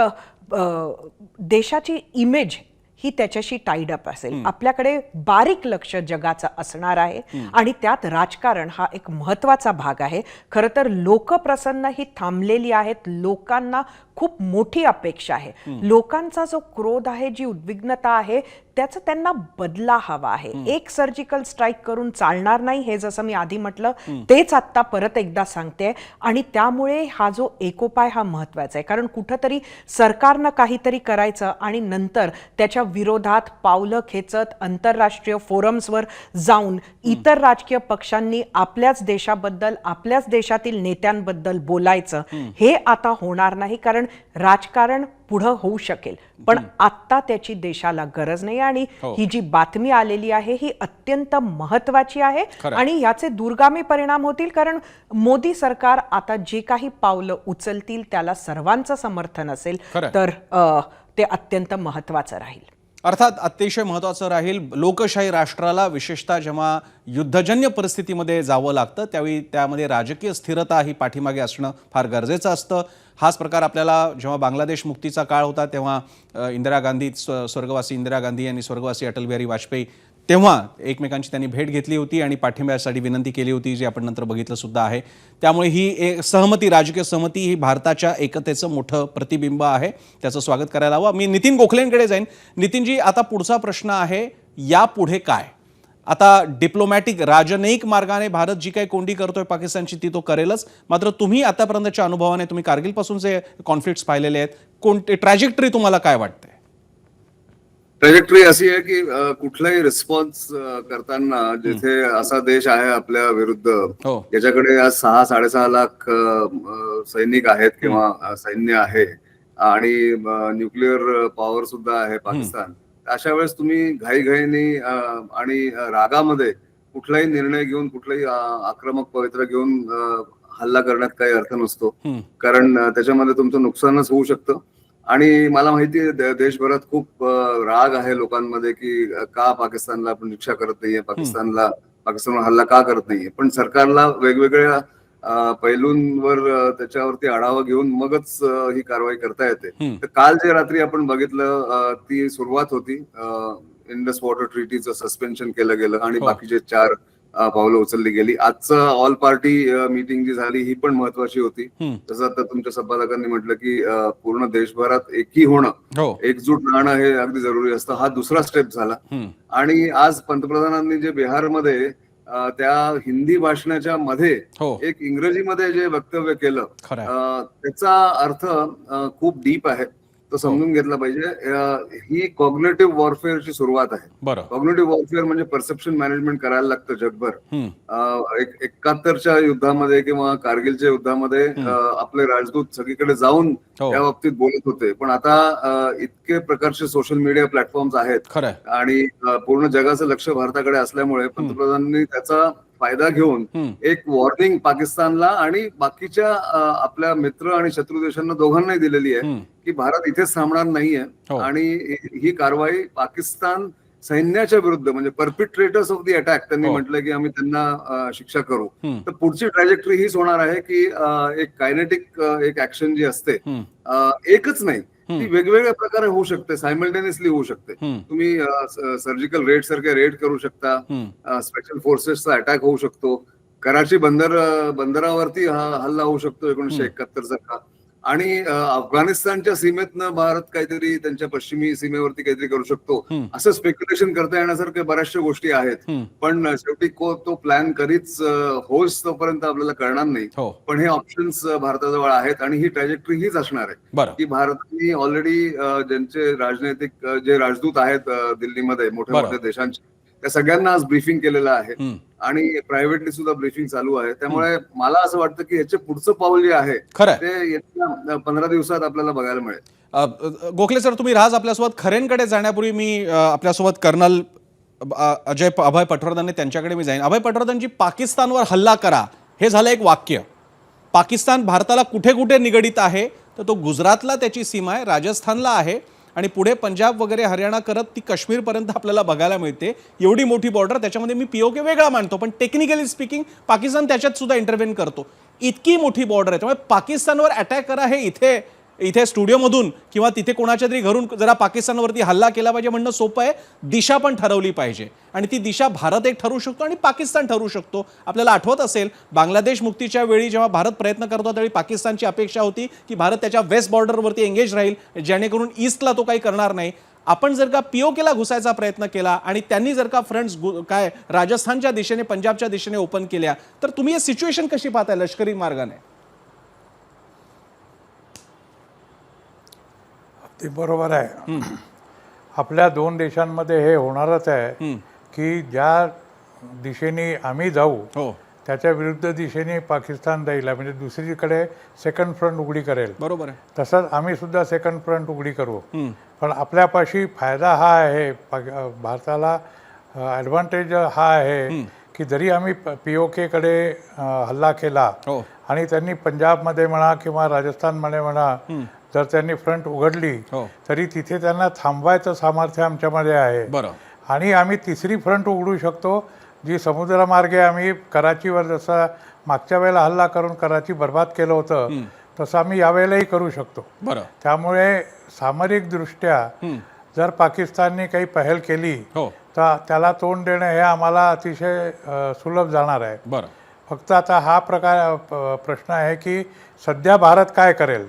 C: देशाची इमेज ही त्याच्याशी टाईड अप असेल. आपल्याकडे बारीक लक्ष जगाचं असणार आहे आणि त्यात राजकारण हा एक महत्त्वाचा भाग आहे. खरं तर लोक प्रसन्न ही थांबलेली आहेत. लोकांना खूप मोठी अपेक्षा आहे. लोकांचा जो क्रोध आहे, जी उद्विग्नता आहे, त्याचं त्यांना बदला हवा आहे. एक सर्जिकल स्ट्राईक करून चालणार नाही, हे जसं मी आधी म्हटलं तेच आत्ता परत एकदा सांगते. आणि त्यामुळे हा जो एकोपाय हा महत्त्वाचा आहे. कारण कुठंतरी सरकारनं काहीतरी करायचं आणि नंतर त्याच्या विरोधात पावलं खेचत आंतरराष्ट्रीय फोरम्सवर जाऊन इतर राजकीय पक्षांनी आपल्याच देशाबद्दल, आपल्याच देशातील नेत्यांबद्दल बोलायचं, हे आता होणार नाही. कारण राजकारण पुढं होऊ शकेल, पण आत्ता त्याची देशाला गरज नाही. आणि ही जी बातमी आलेली आहे ही अत्यंत महत्त्वाची आहे आणि याचे दूरगामी परिणाम होतील. कारण मोदी सरकार आता जे काही पावलं उचलतील त्याला सर्वांचं समर्थन असेल तर ते अत्यंत महत्त्वाचं राहील.
A: अर्थात अतिशय महत्त्वाचं राहील. लोकशाही राष्ट्राला विशेषतः जेव्हा युद्धजन्य परिस्थितीमध्ये जावं लागतं त्यावेळी त्यामध्ये राजकीय स्थिरता ही पाठीमागे असणं फार गरजेचं असतं. हाच प्रकार आपल्याला जेव्हा बांगलादेश मुक्तीचा काळ होता तेव्हा इंदिरा गांधी, स्वर्गवासी इंदिरा गांधी आणि स्वर्गवासी अटल बिहारी वाजपेयी, तेव्हा एकमेकांची त्यांनी भेट घेतली होती आणि पाठिंब्यासाठी विनंती केली होती, जे आपण नंतर बघितलं सुद्धा आहे. त्यामुळे ही एक सहमती, राजकीय सहमती ही भारताच्या एकतेचं मोठं प्रतिबिंब आहे. त्याचं स्वागत करायला हवं. मी नितीन गोखलेंकडे जाईन. नितीनजी, आता पुढचा प्रश्न आहे, यापुढे काय? आता डिप्लोमॅटिक, राजनयिक मार्गाने भारत जी काही कोंडी करतोय पाकिस्तानची ती तो करेलच. मात्र तुम्ही आतापर्यंतच्या अनुभवाने, तुम्ही कारगिलपासूनचे कॉन्फ्लिक्ट्स पाहिलेले आहेत, कोणते ट्रॅजेक्टरी तुम्हाला काय वाटते?
H: ट्रॅजेक्टरी अशी आहे की कुठलाही रिस्पॉन्स करताना, जिथे असा देश आहे आपल्या विरुद्ध, ज्याच्याकडे आज 6-6.5 लाख सैनिक आहेत किंवा सैन्य आहे आणि न्यूक्लिअर पॉवर सुद्धा आहे पाकिस्तान, अशा वेळेस तुम्ही घाईघाईने आणि रागामध्ये कुठलाही निर्णय घेऊन, कुठलाही आक्रमक पवित्रा घेऊन हल्ला करण्यात काही अर्थ नसतो. कारण त्याच्यामध्ये तुमचं नुकसानच होऊ शकतं. आणि मला माहिती आहे देशभरात खूप राग आहे लोकांमध्ये की का पाकिस्तानला आपण शिक्षा करत नाहीये, पाकिस्तानवर हल्ला का करत नाहीये. पण सरकारला वेगवेगळ्या पैलूंवर त्याच्यावरती आढावा घेऊन मगच ही कारवाई करता येते. तर काल जे रात्री आपण बघितलं ती सुरुवात होती. इंडस वॉटर ट्रीटीचं सस्पेन्शन केलं गेलं आणि बाकीचे 4 पावलं उचलली गेली. आजचं ऑल पार्टी मीटिंग जी झाली ही पण महत्वाची होती. जसं आता तुमच्या संपादकांनी म्हटलं की पूर्ण देशभरात एकी होणं, एकजूट राहणं हे अगदी जरुरी असतं. हा दुसरा स्टेप झाला. आणि आज पंतप्रधानांनी जे बिहारमध्ये त्या हिंदी भाषणाच्या मध्ये एक इंग्रजीमध्ये जे वक्तव्य केलं त्याचा अर्थ खूप डीप आहे. तो समजून घेतला पाहिजे. ही कॉग्नेटिव्ह वॉरफेअरची सुरुवात आहे.
A: बरं.
H: कॉग्नेटिव्ह वॉरफेअर म्हणजे परसेप्शन मॅनेजमेंट करायला लागतं जगभर. 71च्या युद्धामध्ये किंवा कारगिलच्या युद्धामध्ये आपले राजदूत सगळीकडे जाऊन त्या बाबतीत बोलत होते, पण आता इतके प्रकारचे सोशल मीडिया प्लॅटफॉर्म्स आहेत आणि पूर्ण जगाचं लक्ष भारताकडे असल्यामुळे पंतप्रधानांनी त्याचा फायदा घेऊन एक वॉर्निंग पाकिस्तानला आणि बाकीच्या आपल्या मित्र आणि शत्रू देशांना दोघांनाही दिलेली आहे की भारत इथेच थांबणार नाहीये आणि ही कारवाई पाकिस्तान सैन्याच्या विरुद्ध म्हणजे परपिट्रेटर्स ऑफ द अटॅक त्यांनी म्हटलं की आम्ही त्यांना शिक्षा करू. तर पुढची ट्रॅजेक्टरी हीच होणार आहे की एक कायनेटिक एक ऍक्शन जी असते एकच नाही ती वेगवेगळ्या प्रकारे होऊ शकते, सायमल्टेनियसली होऊ शकते. तुम्ही सर्जिकल रेड सारखे रेड करू शकता, स्पेशल फोर्सेसचा अटॅक होऊ शकतो, कराची बंदरावरती हा हल्ला होऊ शकतो 1971 सारखा, आणि अफगाणिस्तानच्या सीमेतनं भारत काहीतरी त्यांच्या पश्चिमी सीमेवरती काहीतरी करू शकतो, असं स्पेक्युलेशन करता येण्यासारख्या बऱ्याचशा गोष्टी आहेत. पण शेवटी तो प्लॅन कधीच होस तोपर्यंत आपल्याला कळणार नाही. पण हे ऑप्शन्स भारताजवळ आहेत आणि ही ट्रॅजेक्टरी हीच असणार आहे की भारताने ऑलरेडी ज्यांचे राजनैतिक जे राजदूत आहेत दिल्लीमध्ये मोठ्या मोठ्या देशांचे, त्या सगळ्यांना आज ब्रीफिंग केलेलं आहे आणि प्रायव्हेटली सुद्धा ब्रीफिंग चालू आहे. त्यामुळे मला असं वाटतं की ह्याचे पुढचं पाऊल जे आहे ते येत्या 15 दिवसात आपल्याला बघायला मिळेल.
A: गोखले सर, तुम्ही राज आपल्यासोबत. खरेंकडे जाण्यापूर्वी मी आपल्यासोबत कर्नल अभय पटवर्धन त्यांच्याकडे मी जाईन. अभय पटवर्धनजी, पाकिस्तानवर हल्ला करा हे झालं एक वाक्य. पाकिस्तान भारताला कुठे कुठे निगडीत आहे तर तो गुजरातला त्याची सीमा आहे, राजस्थानला आहे आणि पुढे पंजाब वगैरे हरियाणा करत ती काश्मीरपर्यंत आपल्याला बघायला मिळते. एवढी मोठी बॉर्डर, त्याच्यामध्ये मी POK वेगळा मानतो, पण टेक्निकली स्पीकिंग पाकिस्तान त्याच्यात सुद्धा इंटरव्हेन करतो. इतकी मोठी बॉर्डर आहे, त्यामुळे पाकिस्तानवर अटॅक करा हे इथे स्टुडिओमधून किंवा तिथे कोणाच्या तरी घरून जरा पाकिस्तानवरती हल्ला केला पाहिजे म्हणणं सोपं आहे. दिशा पण ठरवली पाहिजे आणि ती दिशा भारत एक ठरवू शकतो आणि पाकिस्तान ठरवू शकतो. आपल्याला आठवत असेल बांगलादेश मुक्तीच्या वेळी जेव्हा भारत प्रयत्न करत होता त्यावेळी पाकिस्तानची अपेक्षा होती की भारत त्याच्या वेस्ट बॉर्डरवरती एंगेज राहील जेणेकरून ईस्टला तो काही करणार नाही. आपण जर का POKला घुसायचा प्रयत्न केला आणि त्यांनी जर का फ्रंट्स काय राजस्थानच्या दिशेने पंजाबच्या दिशेने ओपन केल्या तर तुम्ही ही सिच्युएशन कशी पाहताय लष्करी मार्गाने?
F: ते बरोबर आहे. आपल्या दोन देशांमध्ये हे होणारच आहे की ज्या दिशेने आम्ही जाऊ त्याच्या विरुद्ध दिशेने पाकिस्तान जाईल, म्हणजे दुसरीकडे सेकंड फ्रंट उघडी करेल.
A: बरोबर आहे.
F: तसंच आम्ही सुद्धा सेकंड फ्रंट उघडी करू. पण आपल्यापाशी फायदा हा आहे, भारताला ॲडव्हान्टेज हा आहे की जरी आम्ही POKकडे हल्ला केला आणि त्यांनी पंजाबमध्ये म्हणा किंवा राजस्थानमध्ये म्हणा जर त्यांनी फ्रंट उघडली तरी तिथे त्यांना थांबवायचं सामर्थ्य आमच्यामध्ये आहे. आणि आम्ही तिसरी फ्रंट उघडू शकतो जी समुद्रमार्गे आम्ही कराचीवर जसं मागच्या वेळेला हल्ला करून कराची बर्बाद केलं होतं तसं आम्ही यावेळेलाही करू शकतो. त्यामुळे सामरिकदृष्ट्या जर पाकिस्तानने काही पहल केली तर त्याला तोंड देणं हे आम्हाला अतिशय सुलभ जाणार आहे. फक्त आता हा प्रश्न आहे की सध्या भारत काय करेल.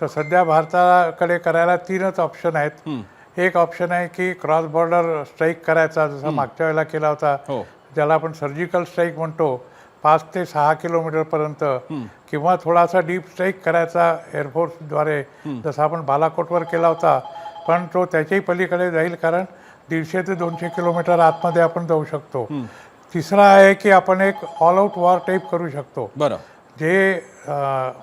F: तर सध्या भारताकडे करायला 3च ऑप्शन आहेत. एक ऑप्शन आहे की क्रॉस बॉर्डर स्ट्राईक करायचा, जसा मागच्या वेळेला केला होता, ज्याला आपण सर्जिकल स्ट्राईक म्हणतो, 5 ते 6 किलोमीटरपर्यंत, किंवा थोडासा डीप स्ट्राईक करायचा एअरफोर्सद्वारे, जसा आपण बालाकोटवर केला होता, पण तो त्याच्याही पलीकडे जाईल कारण 150 ते 200 किलोमीटर आतमध्ये आपण जाऊ शकतो. तिसरा आहे की आपण एक ऑल आउट वॉर टाईप करू शकतो. जे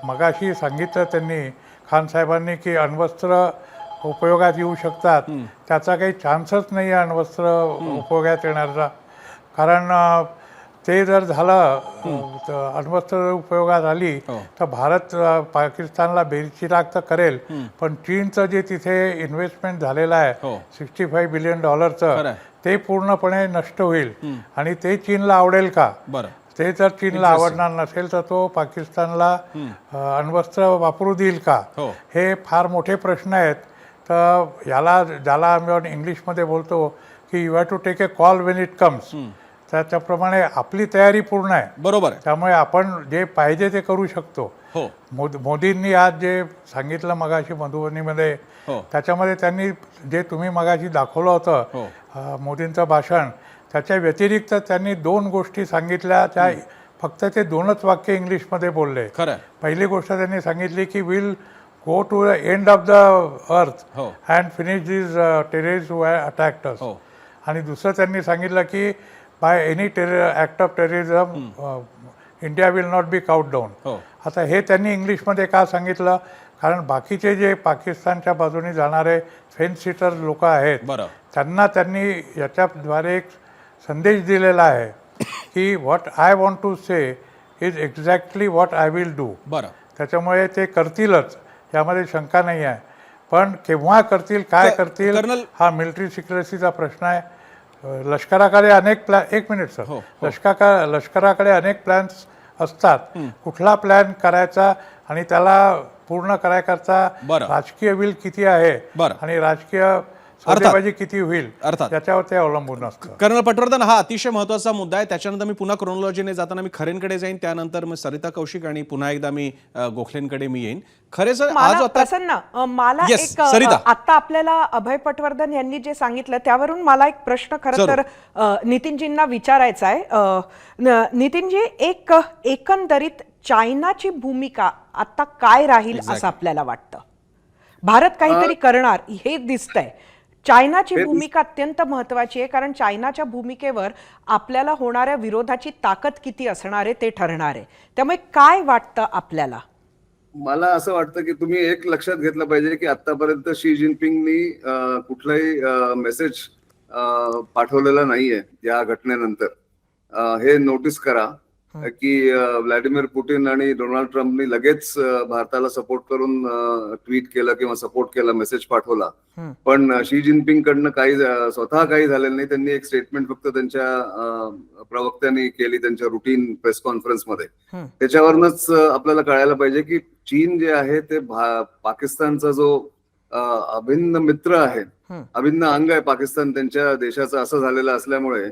F: मगाशी सांगितलं त्यांनी खान साहेबांनी की अण्वस्त्र उपयोगात येऊ शकतात, त्याचा काही चान्सच नाही आहे अण्वस्त्र उपयोगात येण्याचा. कारण ते जर झालं, अण्वस्त्र उपयोगात आली तर भारत पाकिस्तानला बेचिराग तर करेल, पण चीनचं जे तिथे इन्व्हेस्टमेंट झालेलं आहे $65 बिलियन ते पूर्णपणे नष्ट होईल. आणि ते चीनला आवडेल का? ते जर चीनला आवडणार नसेल तर तो पाकिस्तानला अण्वस्त्र वापरू देईल का? हे फार मोठे प्रश्न आहेत. तर ज्याला आम्ही इंग्लिशमध्ये बोलतो की you have to take a call when it comes. त्याप्रमाणे आपली तयारी पूर्ण आहे.
A: बरोबर.
F: त्यामुळे आपण जे पाहिजे ते करू शकतो. मोदींनी आज जे सांगितलं मगाशी मधुबनीमध्ये, त्याच्यामध्ये त्यांनी जे तुम्ही मगाशी दाखवलं होतं मोदींचं भाषण, त्याच्या व्यतिरिक्त त्यांनी 2 गोष्टी सांगितल्या. त्या फक्त ते 2च वाक्य इंग्लिशमध्ये बोलले. पहिली गोष्ट त्यांनी सांगितली की will go to the end of the earth
A: हो.
F: and finish these terrorists who have attacked us.
A: हो.
F: आणि दुसरं त्यांनी सांगितलं की by any act of terrorism India will not be count down.
A: हो.
F: आता हे त्यांनी इंग्लिशमध्ये का सांगितलं? कारण बाकीचे जे पाकिस्तानच्या बाजूने जाणारे फेन्स सिटर लोक आहेत
A: बरं.
F: त्यांनी याच्याद्वारे एक संदेश दिलेला आहे की what I want to say is exactly what I will do.
A: बरं.
F: त्याच्यामुळे ते करतीलच, यामध्ये शंका नाही आहे. पण केव्हा करतील, काय करतील,
A: कर्नल-
F: हा मिलिटरी सिक्रेसीचा प्रश्न आहे. लष्कराकडे अनेक प्लॅन, एक मिनिट सर, लष्कराकडे अनेक प्लॅन्स असतात. कुठला प्लॅन करायचा आणि त्याला पूर्ण करायकरता
A: बरं.
F: राजकीय विल किती आहे
A: बरं.
F: आणि राजकीय सौदेबाजी किती होईल
A: अर्थात.
F: त्याच्यावर ते अवलंबून असतं.
A: कर्नल पटवर्धन, हा अतिशय महत्त्वाचा मुद्दा आहे. त्याच्यानंतर मी पुन्हा क्रोनॉलॉजीने जाताना मी खरेंकडे जाईन, त्यानंतर मी सरिता कौशिक आणि पुन्हा एकदा मी गोखलेंकडे मी येईन. खरे सर, आज
C: मला
A: आता
C: प्रसन्न मला
A: Yes,
C: एक
A: सरिता.
C: आता आपल्याला अभय पटवर्धन यांनी जे सांगितलं त्यावरून मला एक प्रश्न खरं तर नितीनजींना विचारायचा आहे. नितीनजी, एक एकंदरीत चायनाची भूमिका आता काय राहील असं आपल्याला वाटतं? भारत काहीतरी करणार हे दिसतंय. चायनाची भूमिका अत्यंत महत्वाची आहे, कारण चायनाच्या भूमिकेवर आपल्याला होणाऱ्या विरोधाची ताकद किती असणार आहे ते ठरणार आहे. त्यामुळे काय वाटतं आपल्याला?
H: मला असं वाटतं की तुम्ही एक लक्षात घेतलं पाहिजे की आतापर्यंत शी जिनपिंगनी कुठलाही मेसेज पाठवलेला नाहीये या घटनेनंतर. हे नोटीस करा की व्लादिमीर पुटिन आणि डोनाल्ड ट्रम्पनी लगेच भारताला सपोर्ट करून ट्विट केलं किंवा सपोर्ट केला, मेसेज पाठवला. पण शी जिनपिंग कडनं स्वतः काही झालेलं नाही. त्यांनी एक स्टेटमेंट फक्त त्यांच्या प्रवक्त्यांनी केली त्यांच्या रुटीन प्रेस कॉन्फरन्समध्ये. त्याच्यावरनच आपल्याला कळायला पाहिजे की चीन जे आहे ते पाकिस्तानचा जो अभिन्न मित्र आहे, अभिन्न अंग आहे पाकिस्तान त्यांच्या देशाचं, असं झालेलं असल्यामुळे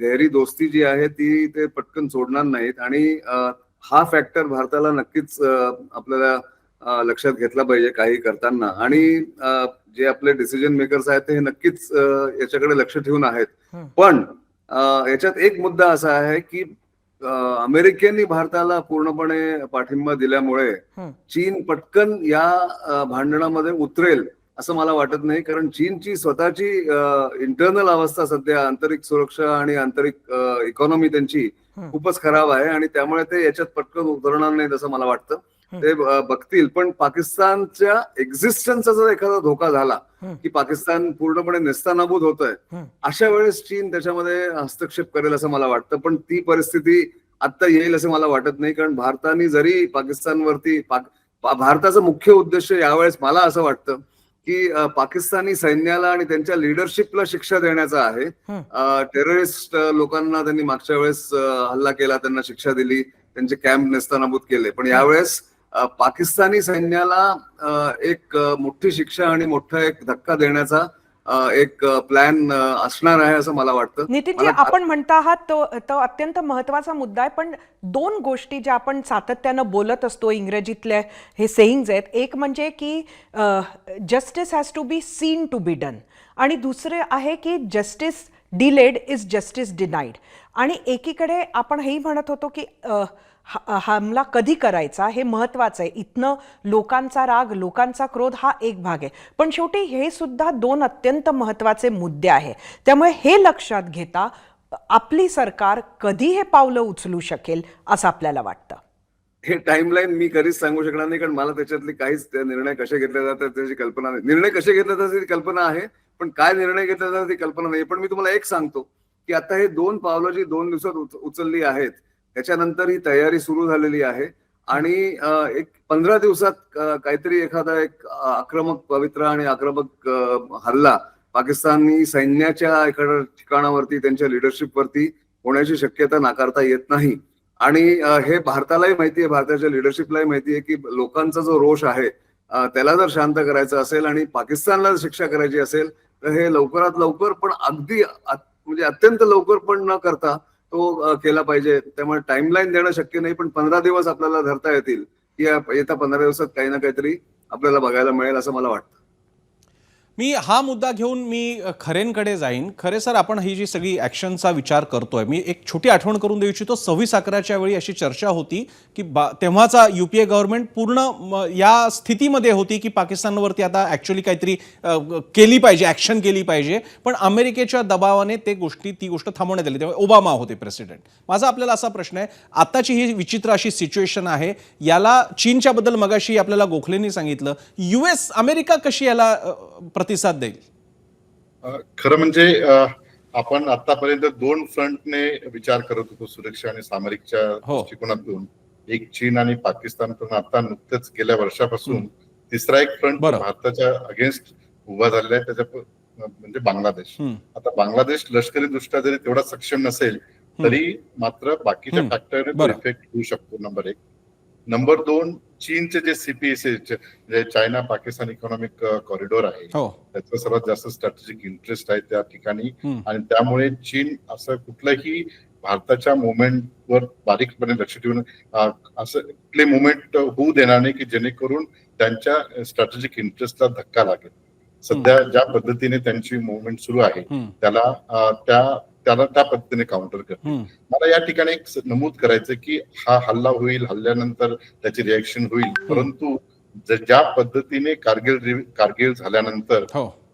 H: गहरी दोस्ती जी आहे ती ते पटकन सोडणार नाहीत. आणि हा फॅक्टर भारताला नक्कीच आपल्याला लक्षात घेतला पाहिजे काही करताना. आणि जे आपले डिसिजन मेकर्स आहेत ते नक्कीच याच्याकडे लक्ष ठेवून आहेत. पण याच्यात एक मुद्दा असा आहे की अमेरिकेने भारताला पूर्णपणे पाठिंबा दिल्यामुळे चीन पटकन या भांडणामध्ये उतरेल असं मला वाटत नाही. कारण चीनची स्वतःची इंटरनल अवस्था सध्या, आंतरिक सुरक्षा आणि आंतरिक इकॉनॉमी त्यांची खूपच खराब आहे आणि त्यामुळे ते याच्यात पटकन उतरणार नाहीत असं मला वाटतं. ते बघतील. पण पाकिस्तानच्या एक्झिस्टन्सचा जर एखादा धोका झाला की पाकिस्तान पूर्णपणे नेस्तानाबूद होतोय, अशा वेळेस चीन त्याच्यामध्ये हस्तक्षेप करेल असं मला वाटतं. पण ती परिस्थिती आता येईल असं मला वाटत नाही. कारण भारताने जरी पाकिस्तानवरती भारताचा मुख्य उद्देश यावेळेस मला असं वाटतं की पाकिस्तानी सैन्याला आणि त्यांच्या लिडरशिपला शिक्षा देण्याचा आहे. टेररिस्ट लोकांना त्यांनी मागच्या वेळेस हल्ला केला, त्यांना शिक्षा दिली, त्यांचे कॅम्प नेस्तानाबूत केले. पण यावेळेस पाकिस्तानी सैन्याला एक मोठी शिक्षा आणि मोठा एक धक्का देण्याचा एक प्लॅन असणार आहे असं मला वाटतं.
C: नितीनजी, आपण म्हणता आहात तो अत्यंत महत्वाचा मुद्दा आहे. पण दोन गोष्टी ज्या आपण सातत्यानं बोलत असतो, इंग्रजीतले हे सेईंग्ज आहेत. एक म्हणजे की justice has to be seen to be done, आणि दुसरे आहे की justice delayed is justice denied. आणि एकीकडे आपण हेही म्हणत होतो की हमला कधी करायचा हे महत्वाचं आहे. इथनं लोकांचा राग, लोकांचा क्रोध हा एक भाग आहे. पण शेवटी हे सुद्धा दोन अत्यंत महत्वाचे मुद्दे आहे. त्यामुळे हे लक्षात घेता आपली सरकार कधी हे पावलं उचलू शकेल असं आपल्याला वाटतं?
H: हे टाइमलाईन मी कधीच सांगू शकणार नाही, कारण मला त्याच्यातली काहीच निर्णय कसे घेतले जातात त्याची कल्पना नाही. निर्णय कसे घेतले जातात त्याची कल्पना आहे, पण काय निर्णय घेतले जातात ती कल्पना नाही. पण मी तुम्हाला एक सांगतो की आता हे 2 पावलं जी 2 दिवसात उचलली आहेत त्याच्यानंतर ही तयारी सुरू झालेली आहे. आणि एक 15 दिवसात काहीतरी एखादा एक आक्रमक पवित्र आणि आक्रमक हल्ला पाकिस्तानी सैन्याच्या एखाद्या ठिकाणावरती, त्यांच्या लिडरशिपवरती होण्याची शक्यता नाकारता येत नाही. आणि हे भारतालाही माहिती आहे, भारताच्या लिडरशिपलाही माहिती आहे की लोकांचा जो रोष आहे त्याला जर शांत करायचं असेल आणि पाकिस्तानला शिक्षा करायची असेल तर हे लवकरात लवकर, पण अगदी म्हणजे अत्यंत लवकर पण न करता तो केला पाहिजे. त्यामुळे टाइमलाईन देणं शक्य नाही, पण 15 दिवस आपल्याला धरता येतील की येत्या 15 दिवसात काही ना काहीतरी आपल्याला बघायला मिळेल असं मला वाटतं.
A: मी हा मुद्दा घेऊन मी खरेंकडे जाईन. खरे सर, आपण ही जी सगळी ॲक्शनचा विचार करतोय, मी एक छोटी आठवण करून देऊ इच्छितो. 26/11च्या वेळी अशी चर्चा होती की तेव्हाचा UPA गव्हर्नमेंट पूर्ण या स्थितीमध्ये होती की पाकिस्तानवरती आता ॲक्च्युली काहीतरी केली पाहिजे, ॲक्शन केली पाहिजे, पण अमेरिकेच्या दबावाने ती गोष्ट थांबवण्यात आली. तेव्हा ओबामा होते प्रेसिडेंट. माझा आपल्याला असा प्रश्न आहे, आताची ही विचित्र अशी सिच्युएशन आहे, याला चीनच्या बद्दल मगाशी आपल्याला गोखलेंनी सांगितलं, US अमेरिका कशी याला प्रतिसाद देईल?
G: खरं म्हणजे आपण आतापर्यंत 2 फ्रंटने विचार करत होतो सुरक्षा आणि सामरिकच्या दृष्टिकोनातून, एक चीन आणि पाकिस्तान. पण आता नुकतेच गेल्या वर्षापासून तिसरा एक फ्रंट भारताच्या अगेन्स्ट उभा झालेला आहे, त्याच्या म्हणजे बांगलादेश. आता बांगलादेश लष्करी दृष्ट्या जरी तेवढा सक्षम नसेल तरी मात्र बाकीच्या फॅक्टरने इफेक्ट होऊ शकतो. नंबर 1. नंबर 2, चीनचे जे CPEC जे चायना पाकिस्तान इकॉनॉमिक कॉरिडॉर आहे, त्याचा सर्वात जास्त स्ट्रॅटेजिक इंटरेस्ट आहे त्या ठिकाणी, आणि त्यामुळे चीन असं कुठलंही भारताच्या मुवमेंटवर बारीकपणे लक्ष ठेवून असं कुठले मुवमेंट होऊ देणार नाही की जेणेकरून त्यांच्या स्ट्रॅटेजिक इंटरेस्टला धक्का लागेल. सध्या ज्या पद्धतीने त्यांची मुवमेंट सुरू आहे त्याला त्या पद्धतीने काउंटर करते. मला या ठिकाणी एक नमूद करायचं की हा हल्ला होईल, हल्ल्यानंतर त्याची रिएक्शन होईल, परंतु ज्या पद्धतीने कारगिल झाल्यानंतर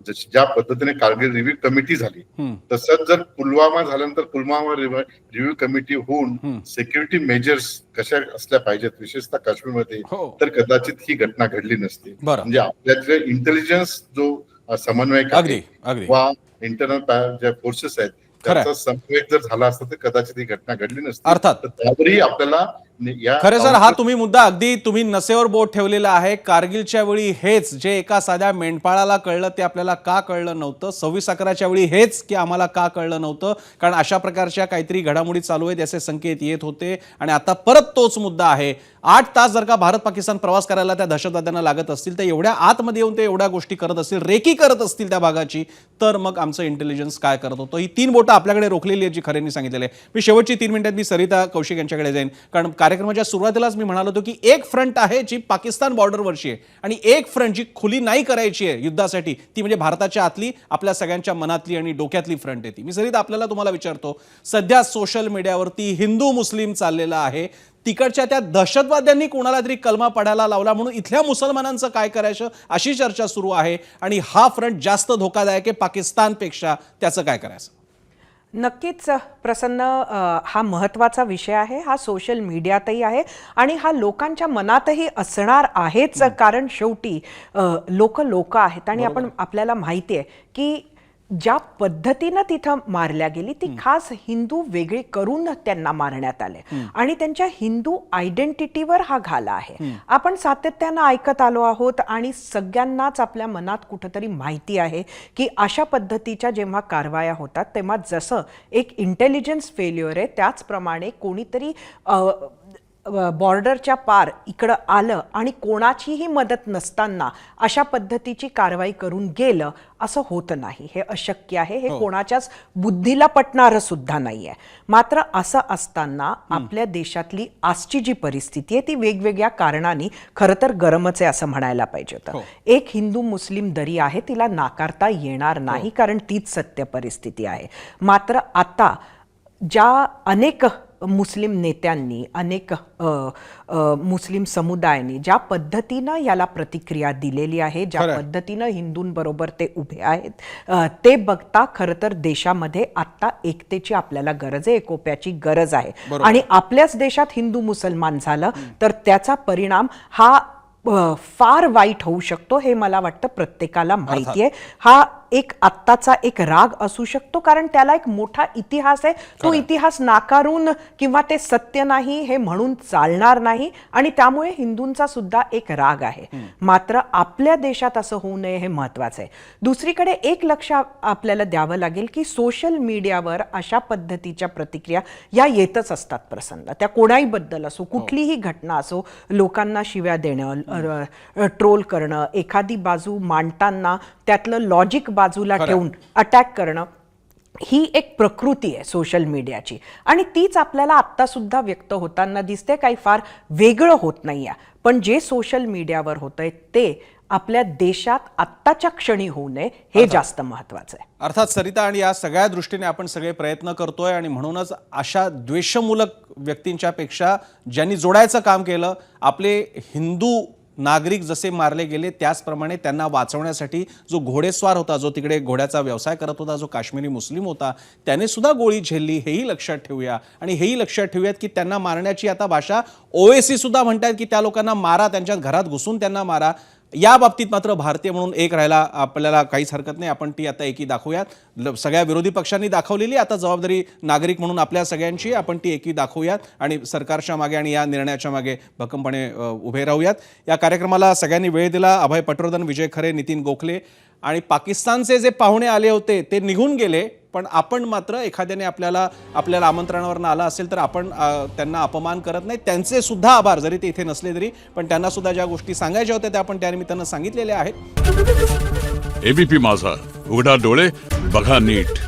G: ज्या पद्धतीने कारगिल रिव्ह्यू कमिटी झाली, तसंच जर पुलवामा झाल्यानंतर पुलवामा रिव्ह्यू कमिटी होऊन सिक्युरिटी मेजर्स कशा असल्या पाहिजेत, विशेषतः काश्मीरमध्ये, तर कदाचित ही घटना घडली नसती. म्हणजे आपल्याकडे इंटेलिजन्स जो समन्वयक आहे वा इंटरनल ज्या फोर्सेस आहेत त्याचा समन्वय जर झाला असता तर कदाचित ही घटना घडली नसती.
A: अर्थात
G: त्यावरही आपल्याला
A: खरे सर, हा तुम्ही मुद्दा अगदी तुम्ही नसेवर बोट ठेवलेला आहे. कारगिलच्या वेळी हेच जे एका साध्या मेंढपाळाला कळलं ते आपल्याला का कळलं नव्हतं? 26/11च्या वेळी हेच की आम्हाला का कळलं नव्हतं? कारण अशा प्रकारच्या काहीतरी घडामोडी चालू आहेत याचे संकेत येत होते, आणि आता परत तोच मुद्दा आहे. 8 तास जर का भारत पाकिस्तान प्रवास करायला त्या दहशतवाद्यांना लागत असतील, तर एवढ्या आतमध्ये येऊन ते एवढ्या गोष्टी करत असतील, रेकी करत असतील त्या भागाची, तर मग आमचं इंटेलिजन्स काय करत होतं? ही 3 बोटं आपल्याकडे रोखलेली आहे जी खरेंनी सांगितलेली आहे. मी शेवटची 3 मिनिटात मी सरिता कौशिक यांच्याकडे जाईन, कारण कार्यक्रमाच्या सुरुवातीलाच मी म्हणालो होतो की एक फ्रंट आहे जी पाकिस्तान बॉर्डरवरची आहे, आणि एक फ्रंट जी खुली नाही करायची आहे युद्धासाठी, ती म्हणजे भारताच्या आतली, आपल्या सगळ्यांच्या मनातली आणि डोक्यातली फ्रंट आहे ती. मी सरिता तुम्हाला विचारतो, सध्या सोशल मीडियावरती हिंदू मुस्लिम चाललेला आहे, तिकडच्या त्या दहशतवाद्यांनी कोणाला तरी कलमा पडायला लावला म्हणून इथल्या मुसलमानांचं काय करायचं अशी चर्चा सुरू आहे, आणि हा फ्रंट जास्त धोकादायक आहे पाकिस्तानपेक्षा, त्याचं काय करायचं?
C: नक्कीच प्रसन्न, हा महत्त्वाचा विषय आहे. हा सोशल मीडियातही आहे आणि हा लोकांच्या मनातही असणार आहेच, कारण शेवटी लोक आहेत, आणि आपल्याला माहिती आहे की ज्या पद्धतीनं तिथं मारल्या गेली ती खास हिंदू वेगळे करून त्यांना मारण्यात आले, आणि त्यांच्या हिंदू आयडेंटिटीवर हा घाला आहे. आपण सातत्यानं ऐकत आलो आहोत, आणि सगळ्यांनाच आपल्या मनात कुठंतरी माहिती आहे की अशा पद्धतीच्या जेव्हा कारवाया होतात तेव्हा जसं एक इंटेलिजन्स फेल्युअर आहे, त्याचप्रमाणे कोणीतरी बॉर्डरच्या पार इकडं आलं आणि कोणाचीही मदत नसताना अशा पद्धतीची कारवाई करून गेलं, असं होत नाही. हे अशक्य आहे, हे कोणाच्याच बुद्धीला पटणारं सुद्धा नाही आहे. मात्र असं असताना आपल्या देशातली आजची जी परिस्थिती आहे ती वेगवेगळ्या कारणांनी खरं तर गरमच आहे असं म्हणायला पाहिजे होतं. एक हिंदू मुस्लिम दरी आहे, तिला नाकारता येणार नाही, कारण तीच सत्य परिस्थिती आहे. मात्र आता ज्या अनेक मुस्लिम नेत्यांनी, अनेक मुस्लिम समुदायांनी ज्या पद्धतीनं याला प्रतिक्रिया दिलेली आहे, ज्या पद्धतीनं हिंदूंबरोबर ते उभे आहेत, ते बघता खरं तर देशामध्ये आता एकतेची आपल्याला गरज आहे, एकोप्याची गरज आहे. आणि आपल्याच देशात हिंदू मुसलमान झालं तर त्याचा परिणाम हा फार वाईट होऊ शकतो, हे मला वाटतं प्रत्येकाला माहिती आहे. हा एक आत्ताचा एक राग असू शकतो, कारण त्याला एक मोठा इतिहास आहे. तो इतिहास नाकारून किंवा ते सत्य नाही हे म्हणून चालणार नाही, आणि त्यामुळे हिंदूंचा सुद्धा एक राग आहे. मात्र आपल्या देशात असं होऊ नये हे महत्वाचं आहे. दुसरीकडे एक लक्ष आपल्याला द्यावं लागेल की सोशल मीडियावर अशा पद्धतीच्या प्रतिक्रिया या येतच असतात प्रसन्न, त्या कोणाही बद्दल असो, कुठलीही घटना असो, लोकांना शिव्या देणं, ट्रोल करणं, एखादी बाजू मांडताना त्यातलं लॉजिक बाजूला ठेवून अटॅक करणं, ही एक प्रकृती आहे सोशल मीडियाची, आणि तीच आपल्याला आत्ता सुद्धा व्यक्त होताना दिसते. काही फार वेगळं होत नाहीये, पण जे सोशल मीडियावर होतंय ते आपल्या देशात आत्ताच्या क्षणी होऊ नये हे जास्त महत्वाचं आहे.
A: अर्थात सरिता, आणि या सगळ्या दृष्टीने आपण सगळे प्रयत्न करतोय आणि म्हणूनच अशा द्वेषमूलक व्यक्तींच्या पेक्षा ज्यांनी जोडायचं काम केलं, आपले हिंदू नागरिक जसे मारले गेले त्याचप्रमाणे त्यांना वाचवण्यासाठी जो घोडेस्वार होता, जो तिकडे घोड्याचा व्यवसाय करत होता, जो काश्मीरी मुस्लिम होता, त्याने सुद्धा गोळी झेलली, हेही लक्षात ठेवूया. आणि हेही लक्षात ठेवूयात की त्यांना मारण्याची आता भाषा ओएसी सुद्धा म्हणतात की त्या लोकांना मारा, त्यांच्या घरात घुसून त्यांना मारा. या बाबतीत मात्र भारतीय म्हणून एक राहायला आपल्याला काहीच हरकत नाही. आपण ती आता एकी दाखवूयात. सगळ्या विरोधी पक्षांनी दाखवलेली, आता जबाबदारी नागरिक म्हणून आपल्या सगळ्यांची, आपण ती एकी दाखवूयात आणि सरकारच्या मागे आणि या निर्णयाच्या मागे भक्कमपणे उभे राहूयात. या कार्यक्रमाला सगळ्यांनी वेळ दिला. अभय पटवर्धन, विजय खरे, नितीन गोखले आणि पाकिस्तानचे जे पाहुणे आले होते ते निघून गेले, पण आपण मात्र एखाद्याने आपल्याला आमंत्रणावर आला असेल तर आपण त्यांना अपमान करत नाही. त्यांचे सुद्धा आभार, जरी ते इथे नसले तरी, पण त्यांना सुद्धा ज्या गोष्टी सांगायच्या होत्या त्या आपण त्यानिमित्तानं सांगितलेल्या आहेत.
I: एबीपी माझा, उघडा डोळे बघा नीट.